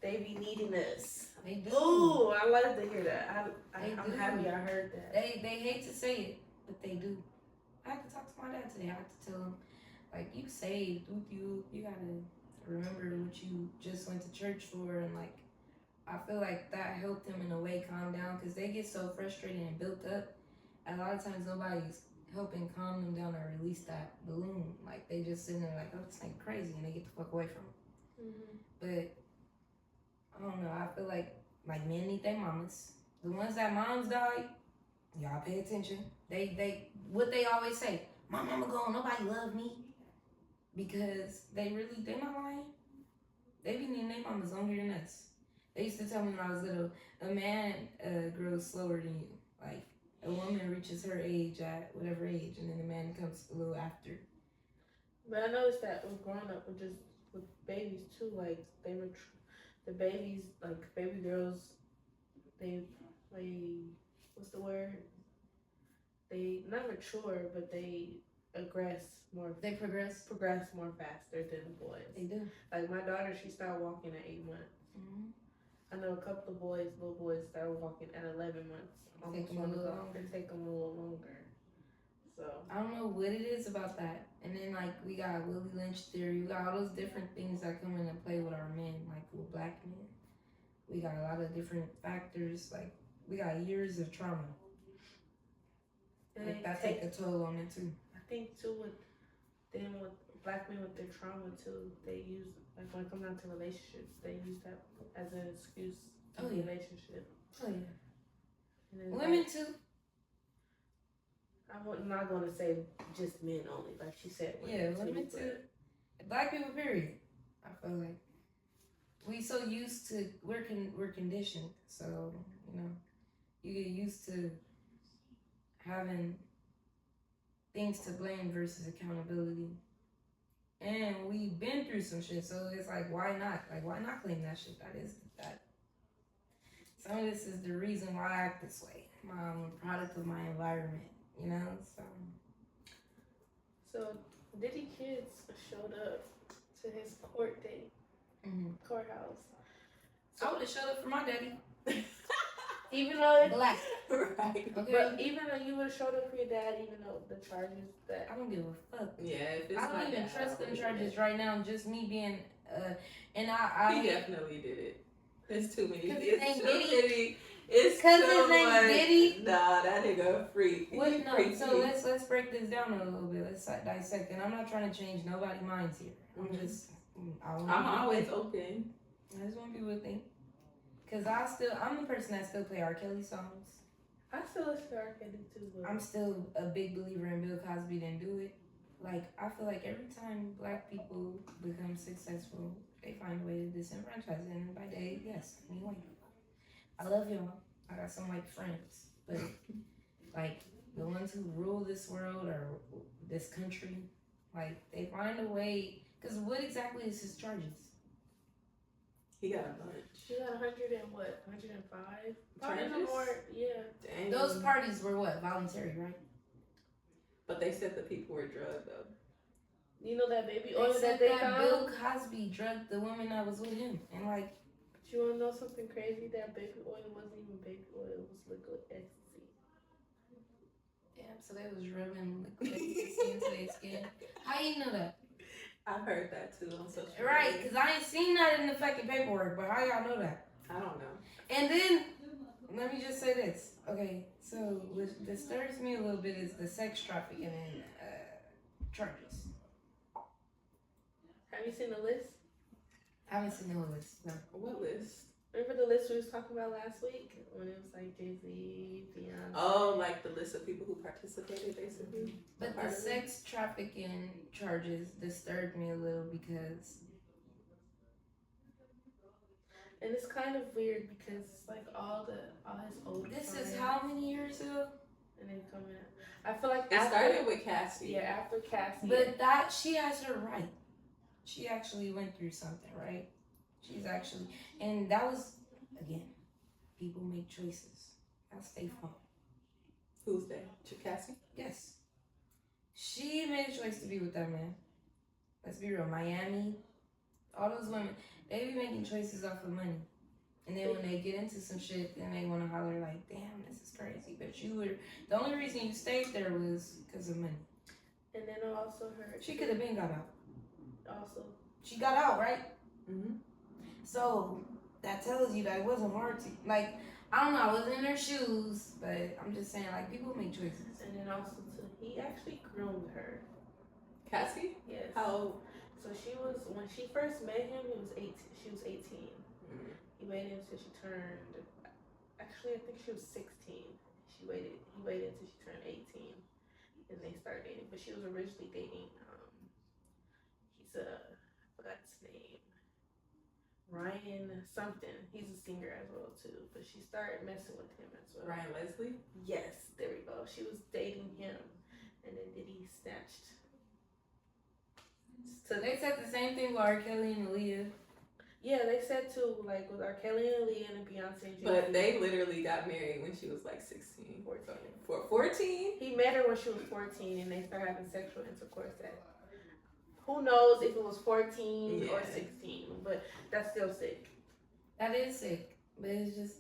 They be needing us. They do. Ooh, I love to hear that. I'm happy I heard that. They hate to say it, but they do. I had to talk to my dad today. I had to tell him, like, you saved, you gotta remember what you just went to church for, and like I feel like that helped him in a way calm down because they get so frustrated and built up. A lot of times nobody's helping calm them down or release that balloon. Like they just sitting there like, oh, this ain't crazy, and they get the fuck away from it. But I don't know. I feel like men need their mamas. The ones that moms died, y'all pay attention. They what they always say, my mama gone, nobody love me. Because they're not lying. They be needing their mamas longer than us. They used to tell me when I was little, a man grows slower than you. Like, a woman reaches her age at whatever age, and then the man comes a little after. But I noticed that with growing up with just with babies too, like the babies, like baby girls, they what's the word? They not mature, but they They progress. progress more faster than boys. They do. Like my daughter, she started walking at 8 months. Mm-hmm. I know a couple of little boys started walking at 11 months. Take them a little longer. It take them a little longer. So I don't know what it is about that. And then like we got Willie Lynch theory. We got all those different things that come into play with our men, like with black men. We got a lot of different factors. Like we got years of trauma. Like that take a toll on it too. I think too with black men with their trauma too, they use like when it comes down to relationships, they use that as an excuse to relationship. Oh yeah. And then, Women like, too. I'm not gonna say just men only, like she said. Women too. Black people, period. I feel like we so used to we're conditioned, so you know you get used to having things to blame versus accountability. And we've been through some shit, so it's like, why not? Like, why not claim that shit? That. Some of this is the reason why I act this way. I'm a product of my environment, you know? So Diddy kids showed up to his court date, courthouse. So I would have showed up for my daddy. Even though Black. Right. Okay. But even though you would have showed up for your dad, even though the charges that I don't give a fuck. Yeah, if it's I don't my even dad, trust them I charges right now. Just me being, and I He definitely did it. There's too many. Cause It's his too name Diddy. many. It's Cause so his name much. Diddy. Nah, that nigga a freak. What, He no, freaky. so let's break this down a little bit. Let's dissect. And I'm not trying to change nobody's minds here. I'm always open. I just want people to think. Cause I'm the person that still play R. Kelly songs. I still listen to R. Kelly too. But I'm still a big believer in Bill Cosby didn't do it. Like, I feel like every time black people become successful, they find a way to disenfranchise them. And by day, yes, I mean white. I love y'all. I got some white friends. But, like, the ones who rule this world or this country, like, they find a way. Because what exactly is his charges? He got a bunch. she got 100 and what? 105? Probably no Charges? more. Yeah. Dang. Those parties were what? Voluntary, right? But they said the people were drugged though. You know that baby They oil said that they that found? Bill Cosby drugged the woman that was with him. And, like, Do you want to know something crazy? That baby oil wasn't even baby oil. It was liquid ecstasy. damn, so they was rubbing liquid ecstasy into their skin. How you know that? I've heard that too on social media. Right, because I ain't seen that in the fucking paperwork, but how y'all know that? I don't know. And then, let me just say this. Okay, so what disturbs me a little bit is the sex trafficking and charges. Have you seen the list? I haven't seen no list, no. What list? Remember the list we was talking about last week? When it was like Jay-Z, Beyonce. Oh, like the list of people who participated basically? But the sex trafficking charges disturbed me a little because... And it's kind of weird because it's like all his old This friends, is how many years ago? and then coming out. I feel like It started with Cassie. Yeah, after Cassie. But that, she has her right. She actually went through something, right? She's actually, and that was, again, people make choices. That's their fault. Who's that? Cassie? Yes. She made a choice to be with that man. Let's be real. Miami, all those women, they be making choices off of money. And then when they get into some shit, then they want to holler like, damn, this is crazy. But the only reason you stayed there was because of money. And then also her. She could have been got out. Also. She got out, right? Mm-hmm. So that tells you that it wasn't hard to, like, I don't know, I wasn't in their shoes, but I'm just saying, like, people make choices. And then also too, he actually groomed her. Cassie? Yes. How old? So when she first met him, she was 18. Mm-hmm. He waited until she turned, actually I think she was 16. He waited until she turned 18. And they started dating. But she was originally dating, I forgot his name. Ryan something. He's a singer as well too. But she started messing with him as well. Ryan Leslie? Yes, there we go. She was dating him. And then Diddy snatched They said the same thing with R. Kelly and Aaliyah. Yeah, they said too, like with R. Kelly and Aaliyah and Beyonce. But they literally got married when she was like 16. 14. 14? He met her when she was 14 and they started having sexual intercourse at. Who knows if it was 14 or 16, but that's still sick. That is sick, but it's just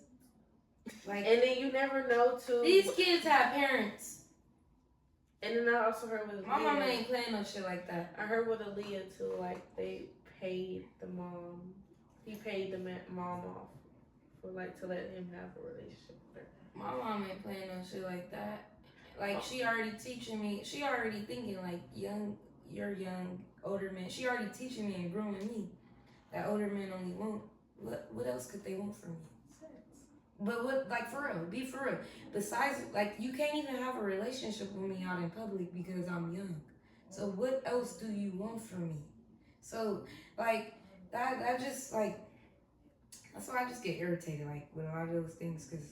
like. And then you never know too. These kids have parents. And then I also heard with My mama ain't playing no shit like that. I heard with Aaliyah too, like they paid the mom. He paid the mom off for like to let him have a relationship with her. My mom ain't playing no shit like that. Like she already teaching me. She already thinking like you're young, older men. She already teaching me and grooming me that older men only want. What else could they want from me? Sex. But what, like, for real, be for real. Besides, like, you can't even have a relationship with me out in public because I'm young. So what else do you want from me? So, like, that just, like, that's why I just get irritated, like, with a lot of those things, because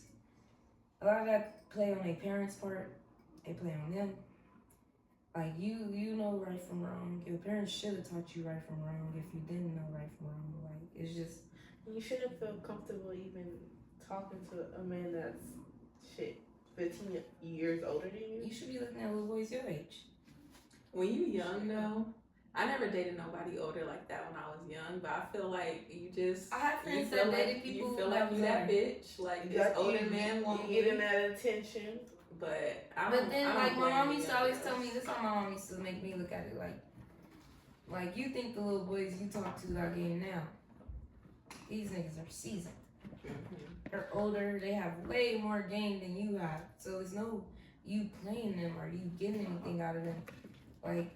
a lot of that play on their parents' part, they play on them. Like, you know right from wrong. Your parents should have taught you right from wrong if you didn't know right from wrong. Like, it's just... You shouldn't feel comfortable even talking to a man that's 15 years older than you. You should be looking at little boys your age. When you young though, I never dated nobody older like that when I was young, but I feel like you just I have friends that dated people you feel who like was you that older. bitch, like this older man want you getting that attention. But then, like, my mom used to always tell me, this. this is how my mom used to make me look at it, like you think the little boys you talk to that game now, these niggas are seasoned. They're older, they have way more game than you have. So it's no you playing them or you getting anything out of them. Like,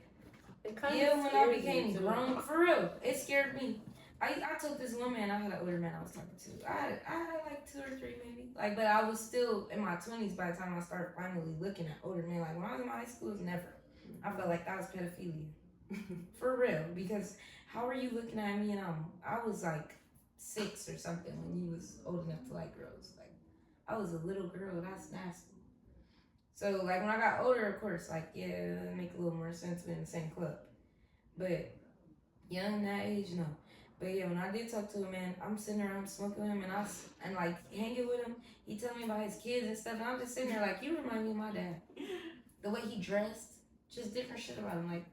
yeah, when I became grown, for real, it scared me. I told this one man, I had an older man I was talking to. I had like 2 or 3 maybe. Like, but I was still in my 20s by the time I started finally looking at older men. Like, when I was in high school, it was never. I felt like that was pedophilia. For real. Because how are you looking at me and I was like 6 or something when you was old enough to like girls. Like, I was a little girl. That's nasty. So, like, when I got older, of course, like, yeah, it make a little more sense we're in the same club. But young that age, no. But yeah, when I did talk to him, man, I'm sitting there, I'm smoking with him, and like hanging with him. He telling me about his kids and stuff, and I'm just sitting there like, you remind me of my dad. The way he dressed, just different shit about him, like.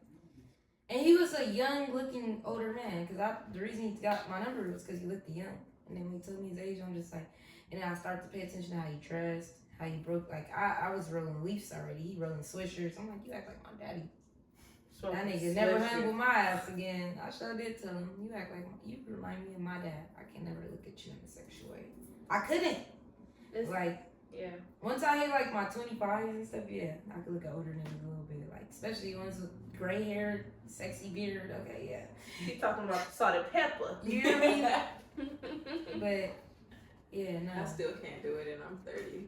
And he was a young-looking older man, because the reason he got my number was because he looked young. And then when he told me his age, I'm just like, and then I started to pay attention to how he dressed, how he broke. Like I was rolling Leafs already. He rolling Swishers. I'm like, you act like my daddy. So That nigga never hung with my ass again. I sure did tell him, you act like, you remind me of my dad. I can never look at you in a sexual way. I couldn't. It's like, yeah. Once I hit like my 25s and stuff, yeah, I could look at older niggas a little bit. Like, especially ones with gray hair, sexy beard. Okay, yeah. He talking about salt and pepper. You hear me? But, yeah, no. I still can't do it and I'm 30.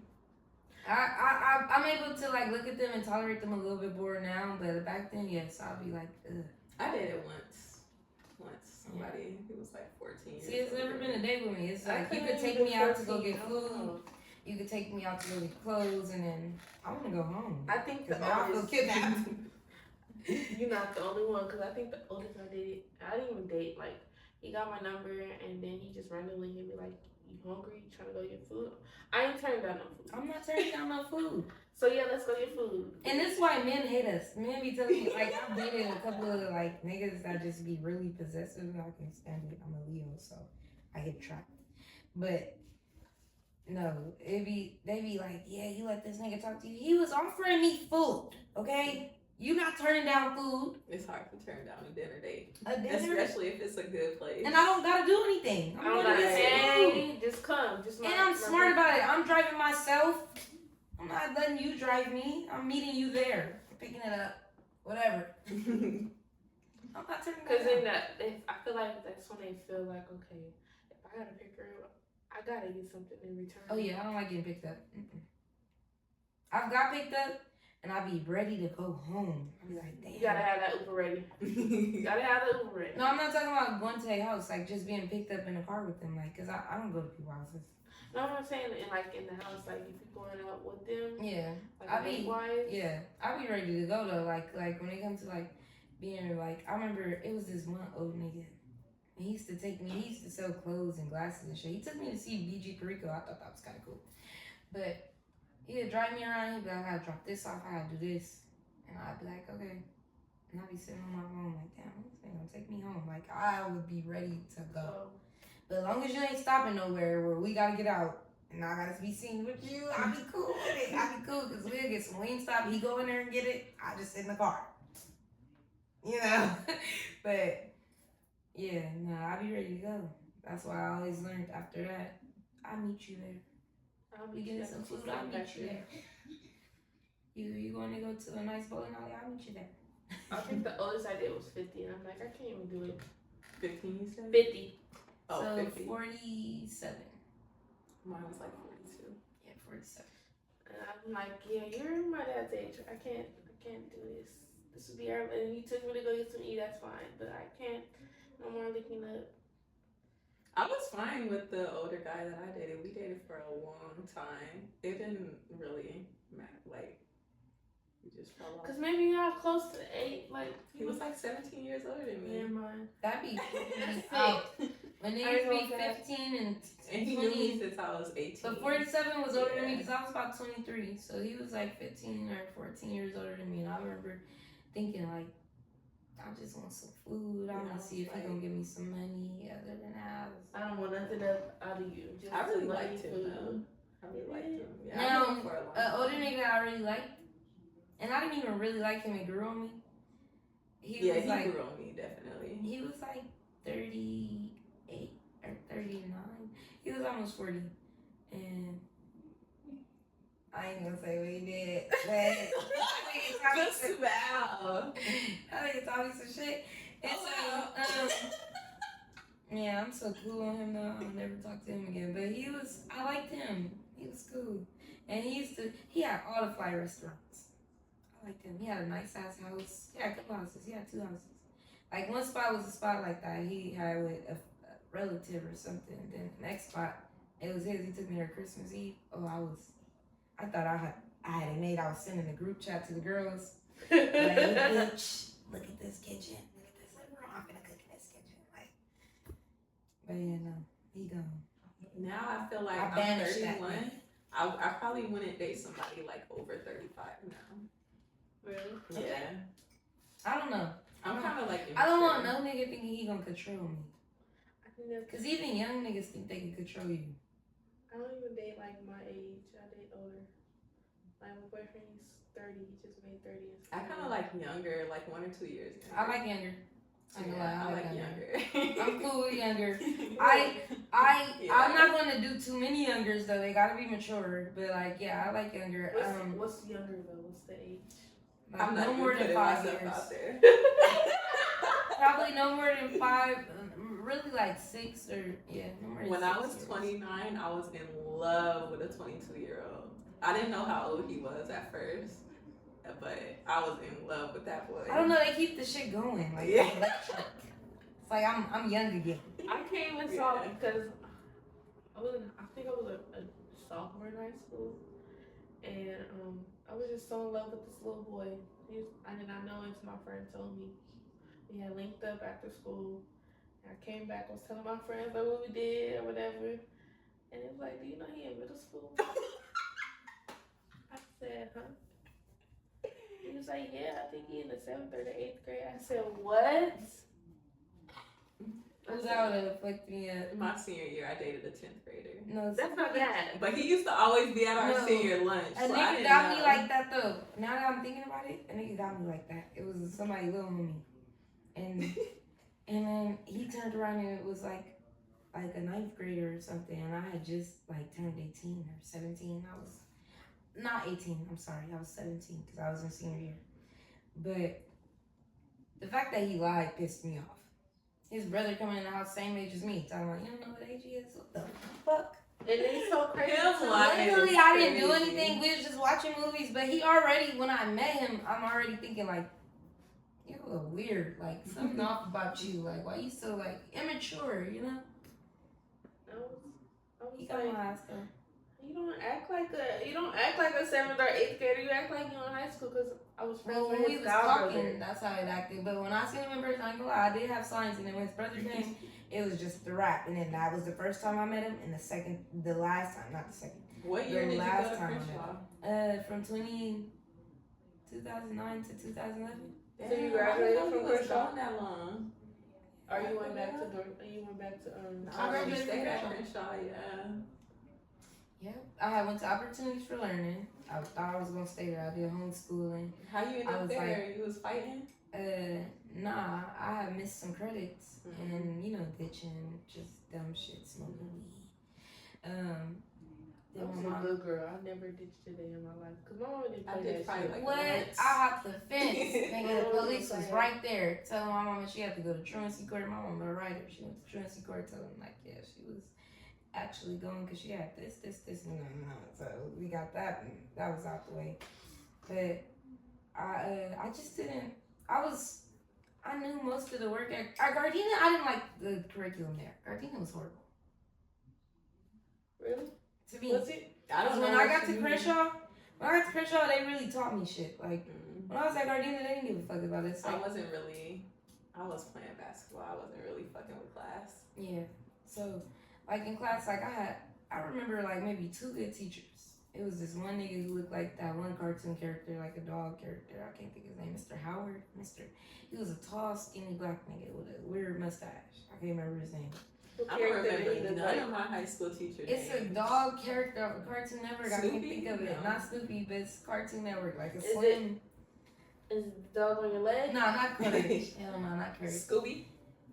I'm able to like look at them and tolerate them a little bit more now, but back then, yes, I'll be like, ugh. I did it once. Somebody who was like 14. See, it's never been a day with me. It's like you could take me out to go get food. You could take me out to go get clothes, and then I want to go home. I think the now I feel oldest. kidnapped. You're not the only one, because I think the oldest I didn't even date. Like, he got my number, and then he just randomly hit me like, you hungry? You trying to go get food? I ain't turning down no food. I'm not turning down no food. So yeah, let's go get food. And this is why men hate us. Men be telling me, like, I've dated a couple of like niggas that just be really possessive. I can stand it. I'm a Leo, so I get trapped. But no, they be like, yeah, you let this nigga talk to you. He was offering me food, okay? You not turning down food. It's hard to turn down a dinner date. A dinner? Especially if it's a good place. And I don't gotta do anything. I don't gotta say, just come. Just and I'm smart about it. I'm driving myself. I'm not letting you drive me. I'm meeting you there. I'm picking it up. Whatever. I'm not turning Because down. in that, I feel like that's when they feel like, okay, if I gotta pick her up, I gotta get something in return. Oh yeah, I don't like getting picked up. I've got picked up, and I be ready to go home. I be like, damn. You gotta have that Uber ready. You gotta have that Uber ready. No, I'm not talking about going to their house, like just being picked up in a car with them, like, cause I don't go to people's houses. No, I'm saying in the house, like if you're going out with them, Yeah, like I be wise. yeah, I be ready to go though. Like when it comes to like being like, I remember it was this one old nigga. He used to take me. He used to sell clothes and glasses and shit. He took me to see BG Perico. I thought that was kind of cool. But he'd drive me around. He'd be like, I gotta drop this off. I gotta do this. And I'd be like, okay. And I'd be sitting on my phone like, damn, this ain't gonna take me home. Like, I would be ready to go. But as long as you ain't stopping nowhere where we gotta get out and I gotta be seen with you, I'll be cool with it. I'll be cool because we'll get some Wingstop. He go in there and get it. I just sit in the car. You know? But yeah, I'll be ready to go. That's why I always learned after that. I'll meet you there. I'll We getting some food, I'll meet you there. You want to go to a nice bowling alley? I'll meet you there. I think the oldest I did was 50, and I'm like, I can't even do it. 15, you said? 50. Oh, so 50. 47. Mine was like 42. Yeah, 47. And I'm like, yeah, you're my dad's age. I can't do this. This would be our, and you took me to go get some eat, that's fine. But I can't, no more licking up. I was fine with the older guy that I dated. We dated for a long time. It didn't really matter. Like, we just fell off. Cause maybe you're not close to 8. Like He was like 17 years older than me. never mind. That'd be out. When niggas be 15 and he 20, knew me since I was 18. but 47 was older than me because I was about 23. So he was like 15 or 14 years older than me. And I remember thinking like, I just want some food. I want to see if he gonna give me some money. Other than that, I don't want nothing out of you. Just I really some money, liked him food. though. I really liked him. Yeah, now, I knew him for a long time. older nigga that I really liked, and I didn't even really like him. It grew on me. He He grew on me, definitely. He was like 38 or 39. He was almost 40, and I ain't gonna say what he did, but The smell. I think taught me some shit. And so, yeah, I'm so cool on him though. I'll never talk to him again. But I liked him. He was cool. And he had all the fly restaurants. I liked him. He had a nice ass house. He had a couple houses. He had 2 houses. Like one spot was a spot like that he had with a relative or something. Then the next spot, it was his. He took me there Christmas Eve. Oh, I thought I had it made. I was sending a group chat to the girls. Like, bitch, look at this kitchen. Look at this living room. I'm gonna cook in this kitchen. Like, but yeah, no, he gone. Now I feel like I I'm banished that 31. man. I probably wouldn't date somebody like over 35 now. Really? Yeah. I don't know. I'm kind of like I don't want immature. no nigga thinking he gonna control me. I think that's. Cause even young niggas think they can control you. I don't even date like my age. I date older. Like my boyfriend, he's 30. He just made 30. I kind of like younger, like 1 or 2 years younger. I like younger. I like younger. I'm cool with younger. Yeah. I'm not gonna do too many youngers though. They gotta be mature. But like, yeah, I like younger. What's younger though? What's the age? Like, I'm not no more than 5 years. out there. Probably no more than 5. Really like 6 or no more than When 6 I was years. 29, I was in love with a 22-year-old. I didn't know how old he was at first, but I was in love with that boy. I don't know. They keep the shit going. Like, Yeah. It's like I'm young again. I came and saw because I think I was a sophomore in high school, and I was just so in love with this little boy. I did not know until my friend told me. We had linked up after school. I came back, I was telling my friends like what we did or whatever, and it was like, do you know he in middle school? I said, huh? He was like, yeah, I think he in the 7th or the 8th grade. I said, what? That would have fucked me up. My senior year, I dated a 10th grader. No, That's not bad. But he used to always be at our No. senior lunch. A so I nigga didn't got know. me like that though. Now that I'm thinking about it, a nigga got me like that. It was somebody little homie, and then he turned around and it was like a 9th grader or something, and I had just like turned 18 or 17. I was not 18. I'm sorry, I was 17 because I was in senior year. But the fact that he lied pissed me off. His brother coming in the house same age as me, talking like, you don't know what age he is? What the fuck? And it's so crazy. Him lying. Literally, I didn't do crazy. anything. We was just watching movies. But he already, when I met him, I'm already thinking like, you're a little weird. Like something off about you. Like why you so like immature? You know? I was He got like, my ass though. You don't act like a 7th or 8th grader. You act like you in high school because I was friends Well, with when we his was god talking, brother. that's how it acted. But when I seen him in person, I ain't gonna lie, I did have signs. And then when his brother came, it was just the rap. And then that was the first time I met him, and the last time, not the second. What year did you go last to time I Crenshaw? From 2009 to 2011. So you Damn, graduated I didn't know from you was Crenshaw? gone that long. Or you went back to You went back to I graduated from stayed at Crenshaw. Crenshaw, yeah. Yep. I had went to Opportunities for Learning. I thought I was gonna stay there. I did homeschooling. How you end I up was there? You was fighting? Nah, I had missed some credits and ditching, just dumb shit, smoking weed. I was a good girl. I never ditched a day in my life. Because my mama didn't play that fight shit. like What? once. I hopped the fence. Nigga, the police was right there telling my mama she had to go to truancy court. My mama a writer. She went to truancy court telling like, yeah, she was actually going because she had this, and no. So we got that, and that was out the way. But I just didn't. I knew most of the work at Gardena. I didn't like the curriculum there. Gardena was horrible. Really? To me. Was it? I don't know. When I got to Crenshaw, they really taught me shit. Like, when I was at Gardena, they didn't give a fuck about it. I was playing basketball. I wasn't really fucking with class. Yeah. So, like in class, like I remember like maybe 2 good teachers. It was this one nigga who looked like that one cartoon character, like a dog character. I can't think of his name. Mr. Howard. He was a tall, skinny black nigga with a weird mustache. I can't remember his name. I don't remember none of my high school teachers. It's a dog character of a Cartoon Network. I can't think of it. No. Not Snoopy, but it's Cartoon Network. Like a Is slim. Is the dog on your leg? No, not Courage. Hell no, not Courage. Scooby?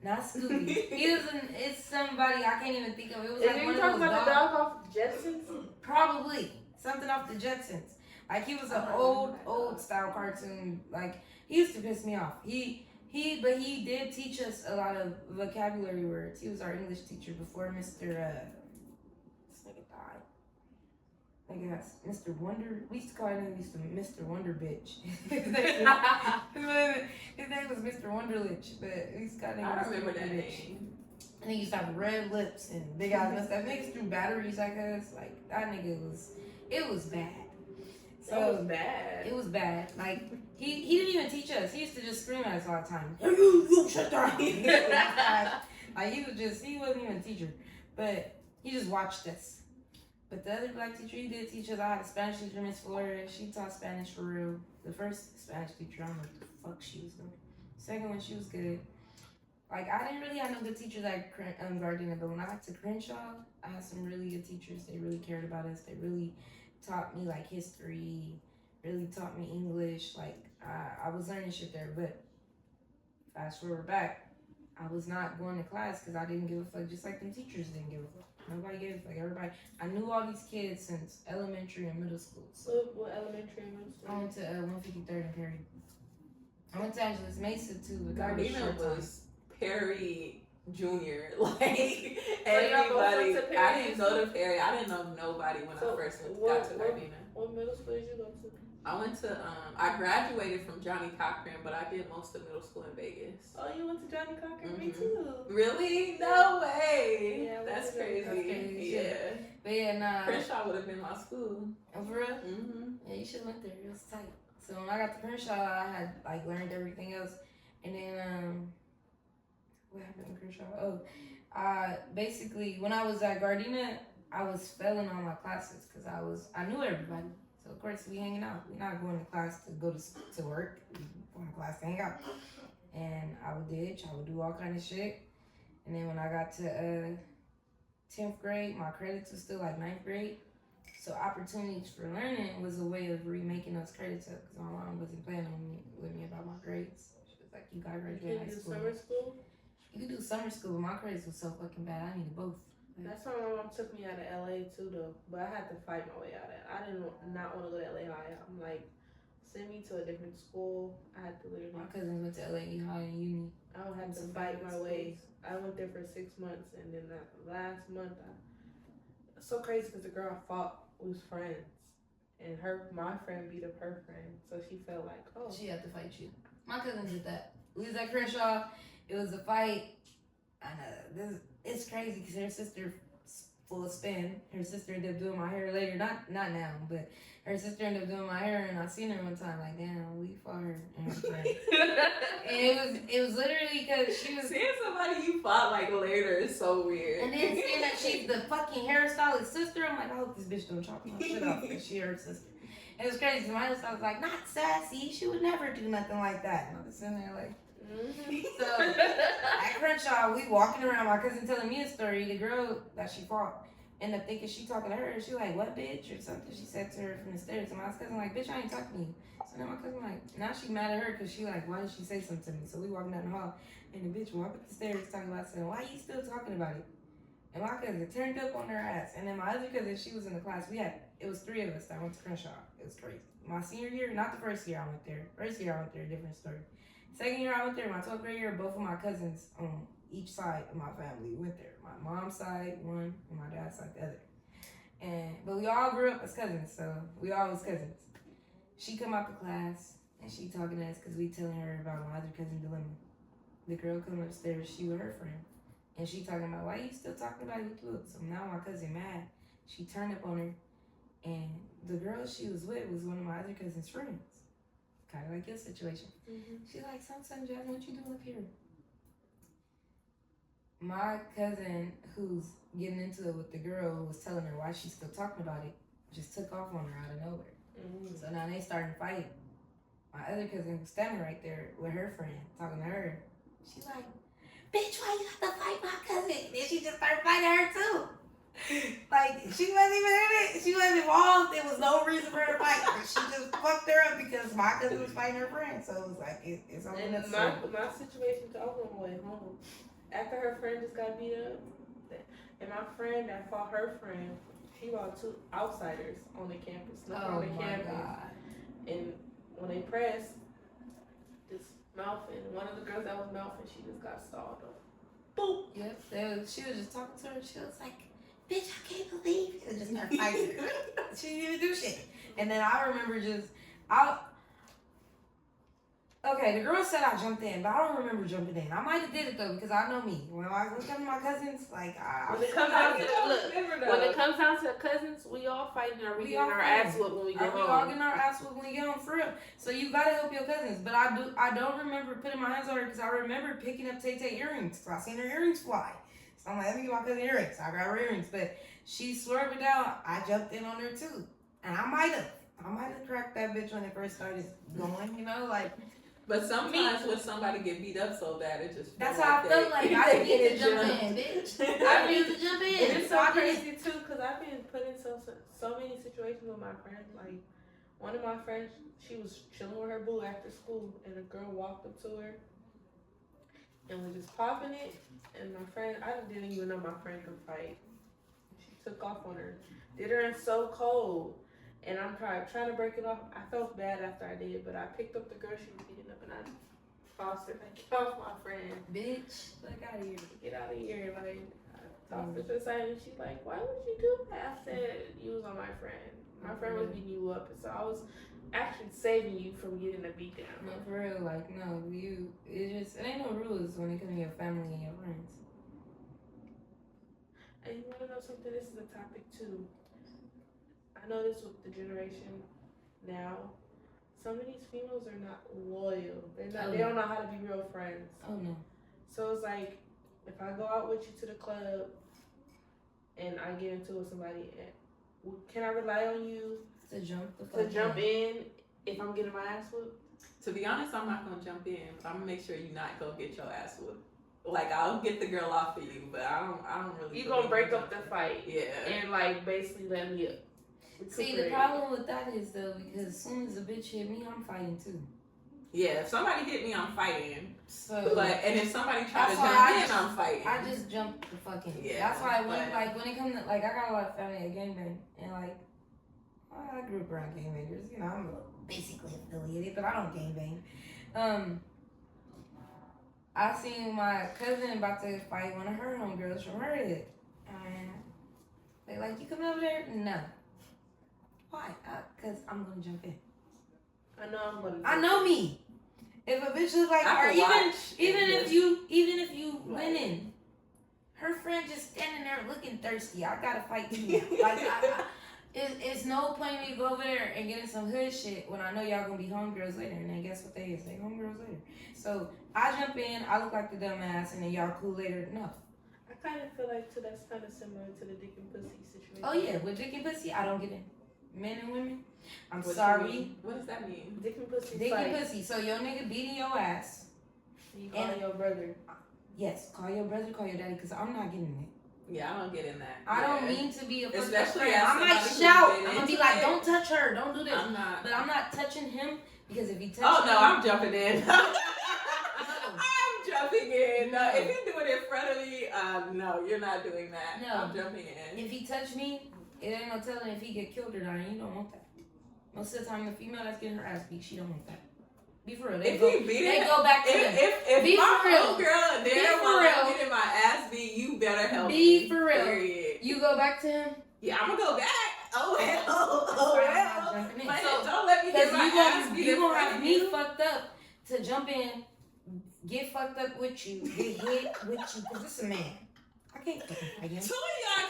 Not Scooby. It's somebody I can't even think of. It was Is like you one of talking those about the dogs. dog off Jetsons? Probably something off the Jetsons. Like he was an old style cartoon. Like he used to piss me off. But he did teach us a lot of vocabulary words. He was our English teacher before Mr. This nigga died. Nigga has Mr. Wonder. We used to call him Mr. Wonder Bitch. His name was Mr. Wonderlich, but we used to call him I Mr. remember Wonder that Bitch. name. And he used to have red lips and big ass mustache. Niggas threw batteries at us. Like that nigga it was bad. So That was bad. it was bad. Like he didn't even teach us. He used to just scream at us all the time. Hey, you shut down. Like he wasn't even a teacher, but he just watched us. But the other black teacher, he did teach us. I had a Spanish teacher, Miss Flores. She taught Spanish for real. The first Spanish teacher, I don't know what the fuck she was doing. Second one, she was good. Like I didn't really have no good teachers at Gardena, but when I got to Crenshaw, I had some really good teachers. They really cared about us. They really taught me like history, really taught me English. Like I was learning shit there. But fast forward back, I was not going to class because I didn't give a fuck. Just like them teachers didn't give a fuck. Nobody gave a fuck. Everybody. I knew all these kids since elementary and middle school. So What elementary and middle school? I went to 153rd and Perry. I went to Angeles Mesa too. But that was Gardena short time. was Perry Junior. Like So y'all both everybody. went to Perry? I didn't go to Perry. I didn't know nobody when So I first got to Gardena. What middle school did you go to? I went to I graduated from Johnny Cochran, but I did most of middle school in Vegas. Oh, you went to Johnny Cochran? Me Mhm. too. Really? No way. Yeah, I went That's to Johnny crazy. Cochran. Yeah. But yeah, nah. Crenshaw would have been my school. Oh, for real? Mm-hmm. Yeah, you should have went there. It was tight. So when I got to Crenshaw, I had like learned everything else, and then what happened in Crenshaw? Oh, basically when I was at Gardena, I was failing all my classes because I knew everybody. So of course we hanging out. We're not going to class to go to work. We going to class to hang out. And I would ditch. I would do all kind of shit. And then when I got to 10th grade, my credits was still like 9th grade. So opportunities for learning was a way of remaking those credits up because my mom wasn't playing with me about my grades. She was like, "You gotta graduate high Did you do school." summer school? You could do summer school, but my grades was so fucking bad. I needed both. That's why my mom took me out of LA too, though. But I had to fight my way out of it. I did not want to go to LA High. I'm like, send me to a different school. I had to literally. My cousins went to LA High and uni. I would have to fight my way. I went there for 6 months, and then that last month, it's so crazy because the girl I fought was friends, and my friend beat up her friend, so she felt like, oh, She had to fight you. My cousin did that. We was at Crenshaw. It was a fight. And it's crazy because her sister full spin. Her sister ended up doing my hair later. Not now, but her sister ended up doing my hair, and I seen her one time like, damn, we fought her. And it was literally because she was seeing somebody you fought like later is so weird. and then seeing that she's the fucking hairstylist sister, I'm like, I hope this bitch don't chop my shit off because she her sister. It was crazy. My hairstylist was like, not sassy. She would never do nothing like that. And I was sitting there like. So at Crenshaw, we walking around. My cousin telling me a story. The girl that she fought ended up thinking she talking to her. She like, what bitch or something. She said to her from the stairs. And my cousin like, bitch, I ain't talking to you. So then my cousin like, now she mad at her because she like, why did she say something to me? So we walking down the hall, and the bitch walk up the stairs talking about saying, why you still talking about it? And my cousin turned up on her ass. And then my other cousin, she was in the class. It was 3 of us that went to Crenshaw. It was crazy. My senior year, not the first year I went there. First year I went there, different story. Second year I went there, my 12th grade year, both of my cousins on each side of my family went there. My mom's side, one, and my dad's side, the other. But we all grew up as cousins, so we all was cousins. She come out the class, and she talking to us because we telling her about my other cousin dilemma. The girl come upstairs, she with her friend. And she talking about, why you still talking about it with you? So now my cousin mad. She turned up on her, and the girl she was with was one of my other cousin's friends. Kind of like your situation. She like, son, Jasmine, what you doing up here? My cousin, who's getting into it with the girl, was telling her why she's still talking about it, just took off on her out of nowhere. So now they started fighting. My other cousin was standing right there with her friend, talking to her. She like, bitch, why you have to fight my cousin? Then she just started fighting her too. Like, she wasn't even in it. She wasn't involved. There was no reason for her to fight. She just fucked her up because my cousin was fighting her friend. So it was like, it's all And my situation, I was on my way home. After her friend just got beat up, and my friend that fought her friend, she fought 2 outsiders on the campus. On the campus. God. And when they pressed, this mouthing, one of the girls that was mouthing, she just got stalled up. Boop! Yep, she was just talking to her. She was like, bitch, I can't believe it. Just started fighting her. She didn't even do shit. And then I remember okay, the girl said I jumped in, but I don't remember jumping in. I might have did it though, because I know me. When I was coming to my cousins, like, when it comes down to cousins, we all fighting or we getting our ass whooped when we get home. We all getting our ass whooped when we get home, for real. So you gotta help your cousins. But I don't remember putting my hands on her because I remember picking up Tay earrings. So I seen her earrings fly. So I'm like, let me get my cousin earrings. So I got her earrings. But she swerved down. I jumped in on her too. And I might have cracked that bitch when it first started going, you know, like. But sometimes when somebody get beat up so bad, it just that's how I felt like I didn't get to jump in, bitch. I didn't get to jump in. And it's so crazy too, because I've been put in so many situations with my friends. Like, one of my friends, she was chilling with her boo after school, and a girl walked up to her and was just popping it. And my friend, I didn't even know my friend could fight. She took off on her, did her in so cold. And I'm trying to break it off. I felt bad after I did, but I picked up the girl she was beating up and I tossed her. Like, get off my friend. Bitch, like, out of here. Get out of here. Like, I tossed her to the side and she's like, why would you do that? I said, you was on my friend. My friend was beating you up. So I was actually saving you from getting a beat down. No, for real. Like, no, it ain't no rules when it comes to your family and your friends. And you want to know something? This is a topic too. I notice with the generation now, some of these females are not loyal. They don't know how to be real friends. Oh no. So it's like, if I go out with you to the club and I get into it with somebody, can I rely on you to jump in if I'm getting my ass whooped? To be honest, I'm not gonna jump in, but I'm gonna make sure you're not gonna get your ass whooped. Like, I'll get the girl off of you, but I don't really. You gonna break up the fight? Yeah. And like basically let me up. See, the problem with that is though, because as soon as a bitch hit me, I'm fighting too. Yeah, if somebody hit me, I'm fighting. So, and if somebody try to jump in, I'm fighting. I just jump the fucking. Yeah. That's why when it comes to, like, I got a lot of family at gangbang, and like, I grew up around gangbangers. You know, I'm basically affiliated, but I don't gangbang. I seen my cousin about to fight one of her homegirls from her hood, and they like, you coming over there? No. Why? Cause I'm gonna jump in. I know me. If a bitch is like, or even if you winning, her friend just standing there looking thirsty. I gotta fight too now. Like, it's no point me to go over there and get in some hood shit when I know y'all gonna be homegirls later. And then guess what they is? They homegirls later. So I jump in, I look like the dumbass, and then y'all cool later. No. I kind of feel like too that's kind of similar to the dick and pussy situation. Oh yeah, with dick and pussy, I don't get in. Men and women, I'm What sorry. What does that mean? Dick and pussy. Dick and pussy. So your nigga beating your ass. You call And- your brother. Yes, call your brother, call your daddy, because I'm not getting it. Yeah, I don't get in that. I don't mean to be a fucking Especially friend. as I might somebody who's shout. been I'm gonna be into like, it. don't touch her, don't do this. I'm not. But I'm not touching him because if he touches Oh no, me, I'm jumping in. no. I'm jumping in. No, if you do it in front of me, no, you're not doing that. No. I'm jumping in. If he touch me, it ain't no telling if he get killed or not. And you don't want that. Most of the time, the female that's getting her ass beat, she don't want that. Be for real. They If go, he beat they it, go back to them. if Be my for real. girl Be there for while real. I'm getting my ass beat, you better help Be me. for real. Period. You go back to him. Yeah, I'm gonna go back. Oh hell. That's Oh why I'm not hell. jumping in. But So, don't let me because get my you ass gonna beat you in gonna front have of me you. fucked up to jump in, get fucked up with you, get hit with you, because it's a man. I can't fucking fight him. Two of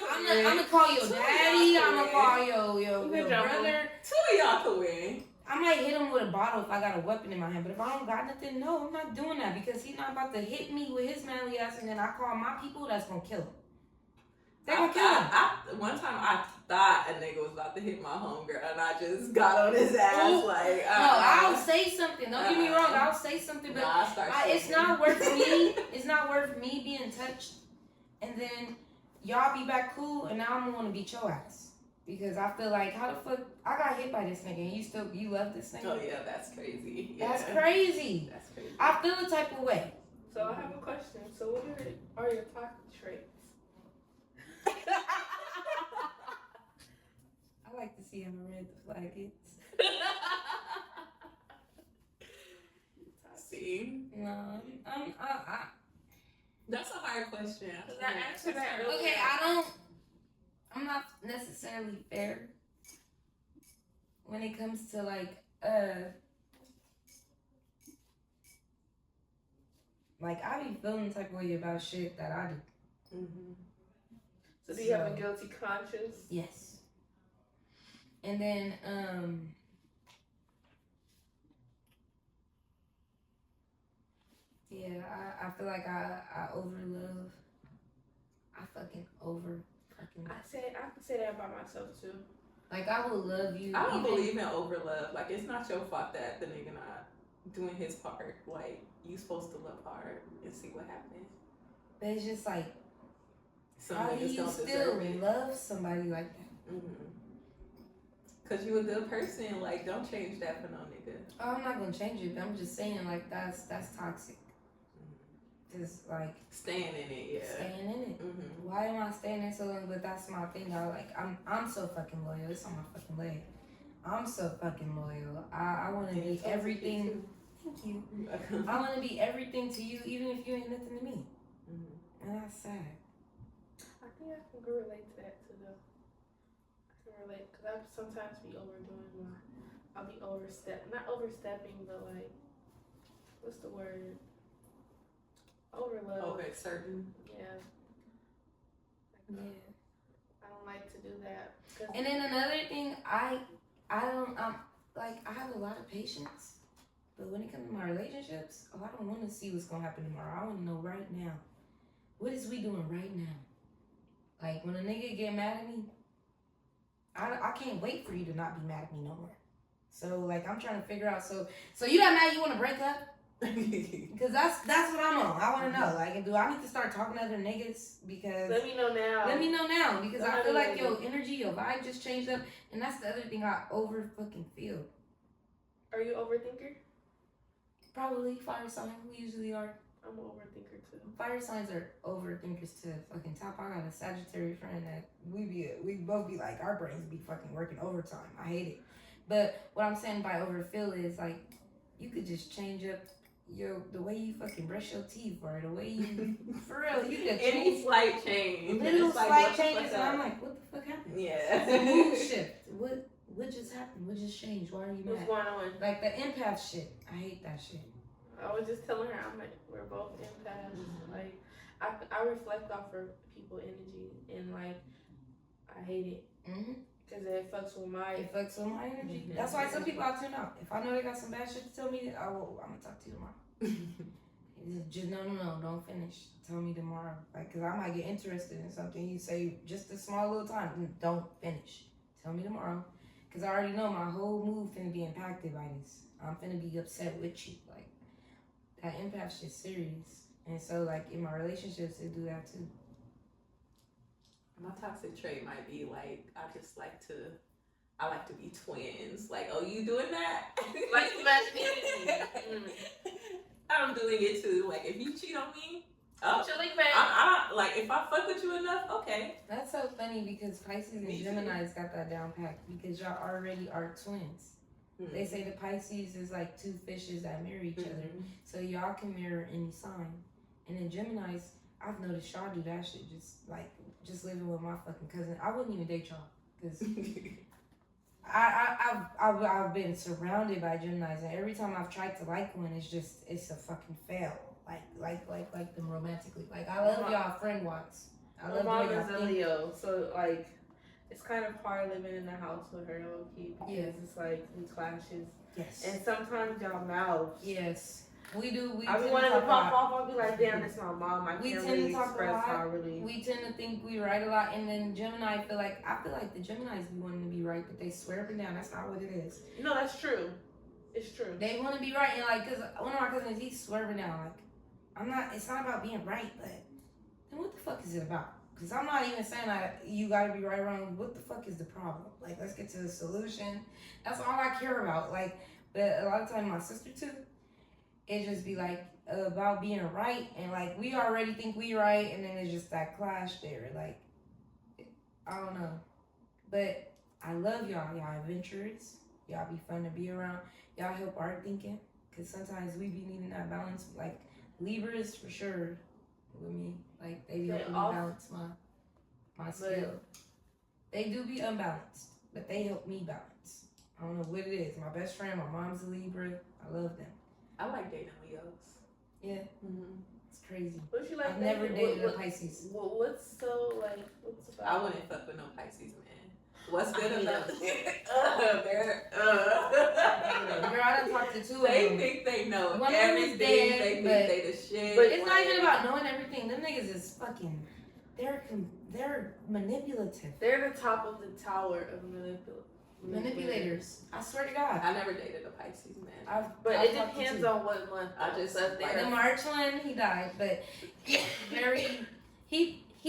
y'all I'm can win. gonna call your Two of daddy. y'all I'm can gonna win. call You your can jump brother. Two of y'all can win. I might hit him with a bottle if I got a weapon in my hand, but if I don't got nothing, no, I'm not doing that because he's not about to hit me with his manly ass and then I call my people that's gonna kill him. They gonna kill him. One time I thought a nigga was about to hit my homegirl and I just got on his ass Ooh. like, No, I'll say something. Don't get me wrong, I'll say something, but Nah, I start it's shaking. not worth me. It's not worth me being touched, and then y'all be back cool, and now I'm gonna beat your ass because I feel like how the fuck I got hit by this nigga, and you love this nigga. Oh yeah, that's crazy. Yeah. That's crazy. That's crazy. I feel a type of way. So I have a question. So what are your toxic traits? I like to see how red the flag is. See, No, that's a hard question. Cause I answered that earlier. okay, I'm not necessarily fair when it comes to like I be feeling the type of way about shit that I do. Mm-hmm. So do you have a guilty conscience? Yes. And then yeah, I feel like I overlove. I fucking over fucking. I can say that about myself too. Like I will love you. I don't even- believe in overlove. Like it's not your fault that the nigga not doing his part. Like you supposed to love hard and see what happens. But it's just like, Some how do niggas you don't still deserve it. love somebody like that? Mm-hmm. Cause you a good person. Like don't change that for no nigga. Oh, I'm not gonna change it. But I'm just saying like that's toxic. Just like Staying in it, yeah. staying in it. Mm-hmm. Why am I staying in so long? But that's my thing. I'm so fucking loyal. It's on my fucking leg. I'm so fucking loyal. I want to be everything. Thank you. I want to be everything to you, even if you ain't nothing to me. Mm-hmm. And that's sad. I think I can relate to that too though. I can relate because I sometimes be overdoing I'll be not overstepping, but like, what's the word? Overlove. Overexerting. Yeah. Yeah. I don't like to do that. 'Cause And then another thing, I don't I have a lot of patience, but when it comes to my relationships, I don't want to see what's gonna happen tomorrow. I want to know right now. What is we doing right now? Like when a nigga get mad at me, I can't wait for you to not be mad at me no more. So like I'm trying to figure out. So you that mad? You want to break up? Because that's what I'm on. I want to know. Like, do I need to start talking to other niggas? Because let me know now. let me know now, because I Let feel me like know. your energy, your vibe just changed up, and that's the other thing I over fucking feel. Are you overthinker? Probably fire sign. We usually are. I'm an overthinker too. Fire signs are overthinkers to fucking top. I got a Sagittarius friend that we both be like our brains be fucking working overtime. I hate it. But what I'm saying by overfeel is like you could just change up the way you fucking brush your teeth or the way you for real you could Any change slight change. little It's like, slight what the changes, fuck and I'm up? like, what the fuck happened? Yeah. It's a mood shift. What just happened? What just changed? Why are you What's mad? going on? Like the empath shit. I hate that shit. I was just telling her we're both empaths. Like I reflect off of people energy, and like I hate it because it fucks with my energy. That's why some people I tune out. If I know they got some bad shit to tell me, I'm gonna talk to you tomorrow. Just no, don't finish. Tell me tomorrow, like, cause I might get interested in something you say just a small little time. Don't finish. Tell me tomorrow, cause I already know my whole mood finna be impacted by this. I'm finna be upset with you. Like, that empath shit's serious, and so like in my relationships, they do that too. My toxic trait might be like I like to be twins. Like, oh, you doing that? Like masculinity. I'm doing it too. Like, if you cheat on me, chilling back. I like if I fuck with you enough, okay. That's so funny because Pisces and Gemini's got that down pat because y'all already are twins. Mm-hmm. They say the Pisces is like two fishes that mirror each other, so y'all can mirror any sign. And then Gemini's, I've noticed y'all do that shit just living with my fucking cousin. I wouldn't even date y'all because I've been surrounded by Geminis, and every time I've tried to like one, it's a fucking fail. Like them romantically. Like, I love y'all friend wise. I love my mom is a Leo, so like it's kind of hard living in the house with her, low key, because it's like we clashes. Yes. And sometimes y'all mouths. Yes. We do. I be wanting to pop off. I'll be like, damn, that's my mom. I can't really express how I really. We tend to think we right a lot, and then Gemini I feel like the Geminis be wanting to be right, but they swear up and down that's not what it is. No, that's true. It's true. They want to be right, and like, cause one of my cousins, he's swerving down. Like, I'm not. It's not about being right, but then what the fuck is it about? Cause I'm not even saying that you gotta be right or wrong. What the fuck is the problem? Like, let's get to the solution. That's all I care about. Like, but a lot of times my sister too. It just be like about being right, and like we already think we right, and then it's just that clash there. Like, I don't know, but I love y'all. Y'all adventurous. Y'all be fun to be around. Y'all help our thinking, cause sometimes we be needing that balance. Like Libras for sure with me. Like they be helping me balance my skill. They do be unbalanced, but they help me balance. I don't know what it is. My best friend, my mom's a Libra. I love them. I like dating Leos. Yeah. It's crazy. What you like? I've never dated a Pisces. What's about? I wouldn't fuck with no Pisces, man. What's good enough? Girl, I done talked to two of them. They think they know everything. They think they the shit. But it's not even about knowing everything. Them niggas is fucking. They're manipulative. They're the top of the tower of manipulators. I swear to God. I never dated a Pisces, man. But it depends on what month. I just left there. The March one, he died, but he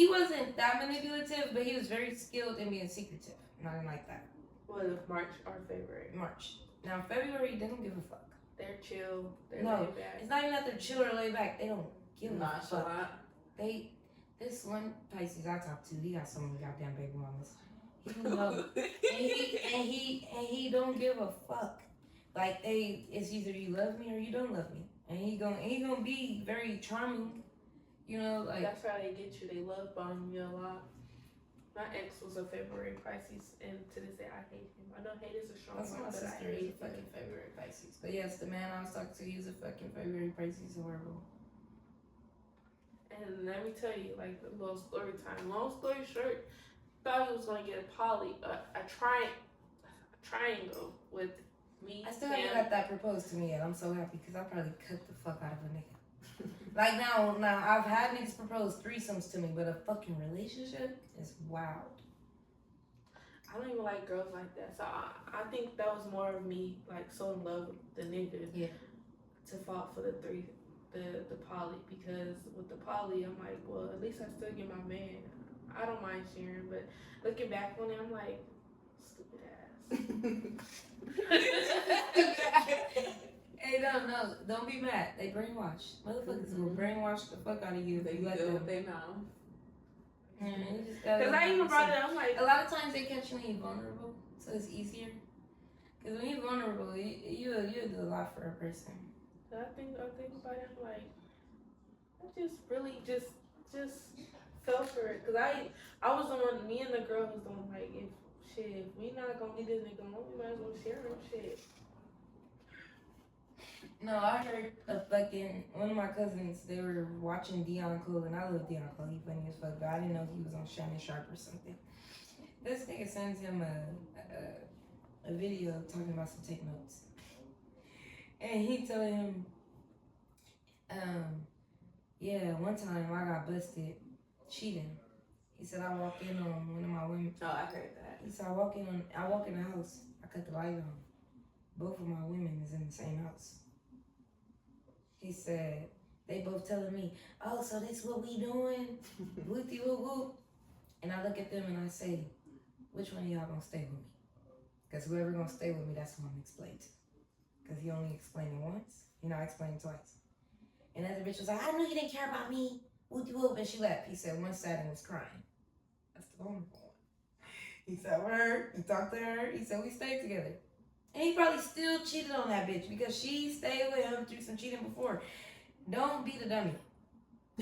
wasn't that manipulative, but he was very skilled in being secretive. Nothing like that. What if March our favorite? March. Now February, they don't give a fuck. They're chill. They're laid back. It's not even that they're chill or laid back. They don't give a fuck. This one Pisces I talked to, he got so many goddamn baby mamas. He don't know. and he don't give a fuck. Like it's either you love me or you don't love me. And he gonna be very charming. You know, like that's how they get you. They love bombing you a lot. My ex was a February Pisces, and to this day I hate him. I know hate is a strong word, but I hate fucking February Pisces. But yes, the man I was talking to, he's a fucking February Pisces. Horrible. And let me tell you, like, a little story time. Long story short, thought he was gonna get a triangle with me. I still haven't got that proposed to me yet. I'm so happy because I probably cut the fuck out of a nigga. Like now I've had niggas propose threesomes to me, but a fucking relationship is wild. I don't even like girls like that. So I think that was more of me, like, so in love with the nigga. Yeah. To fall for the poly, because with the poly, I'm like, well, at least I still get my man. I don't mind sharing, but looking back on it, I'm like, stupid ass. Hey, no, don't be mad. They brainwash. Motherfuckers will brainwash the fuck out of you. They let them. They know. Because I even brought it up, I'm like, a lot of times they catch you when you're vulnerable, so it's easier. Because when you're vulnerable, you'll do a lot for a person. I think about it, I'm like, I just really just fell for it. Because I was the one, me and the girl was the one, like, if we not gonna leave this nigga alone, we might as well share him shit. No, I heard one of my cousins, they were watching Deion Cole, and I love Deion Cole, he funny as fuck, but I didn't know he was on Shannon Sharp or something. This nigga sends him a video talking about some take notes. And he told him, yeah, one time I got busted cheating. He said I walked in on one of my women. Oh, I heard that. He said I walk in the house, I cut the light on. Both of my women is in the same house. He said, they both telling me, oh, so this what we doing? Whoopty whoop whoop. And I look at them and I say, which one of y'all gonna stay with me? Because whoever gonna stay with me, that's who I'm gonna explain to. Because he only explained it once, he not explaining twice. And the other bitch was like, I knew you didn't care about me. Whoopty whoop. And she left. He said one sat and was crying. That's the vulnerable one. He said, word. He talked to her. He said, we stayed together. And he probably still cheated on that bitch because she stayed with him through some cheating before. Don't be the dummy.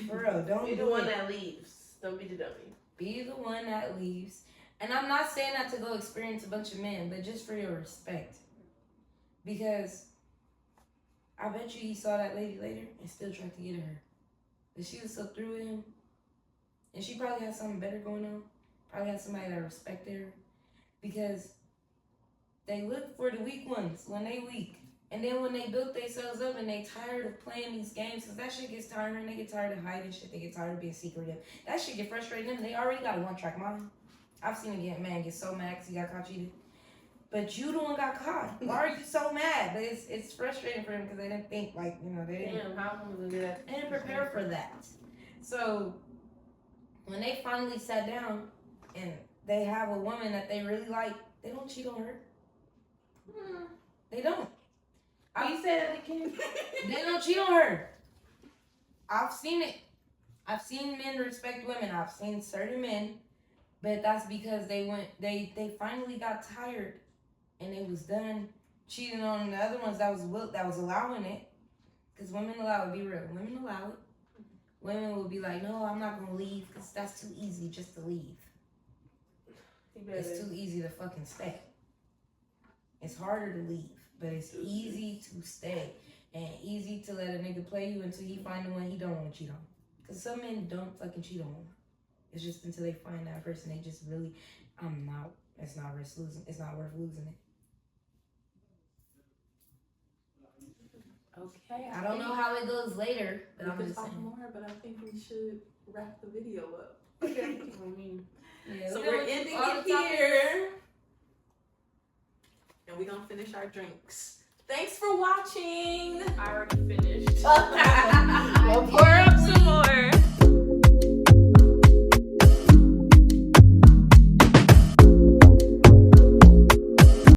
For real, don't be the one that leaves. Don't be the dummy. Be the one that leaves. And I'm not saying that to go experience a bunch of men, but just for your respect. Because I bet you he saw that lady later and still tried to get her. But she was so through with him. And she probably had something better going on. Probably had somebody that respected her. Because they look for the weak ones when they weak. And then when they built themselves up and they tired of playing these games, because that shit gets tiring. They get tired of hiding shit. They get tired of being secretive. That shit get frustrating them. They already got a one-track mind. I've seen a man get so mad because he got caught cheating. But you the one got caught. Why are you so mad? But it's frustrating for them because they didn't think, like, you know, they didn't. Damn, how am I gonna do that? They didn't prepare for that. So when they finally sat down and they have a woman that they really like, they don't cheat on her. They don't. You said it again. They don't cheat on her. I've seen it. I've seen men respect women. I've seen certain men, but that's because they finally got tired and it was done cheating on the other ones that was allowing it. Because women allow it, be real. Women allow it. Women will be like, no, I'm not gonna leave because that's too easy just to leave. It's too easy to fucking stay. It's harder to leave, but it's easy to stay and easy to let a nigga play you until he find the one he don't want to cheat on. Because some men don't fucking cheat on women. It's just until they find that person, they just really, it's not worth losing. It's not worth losing it. Okay. I don't know how it goes later, but I'm just talk saying. more, but I think we should wrap the video up. Okay. I mean, Yeah, so we're ending it here. And we're gonna finish our drinks. Thanks for watching. I already finished. We'll pour up some more.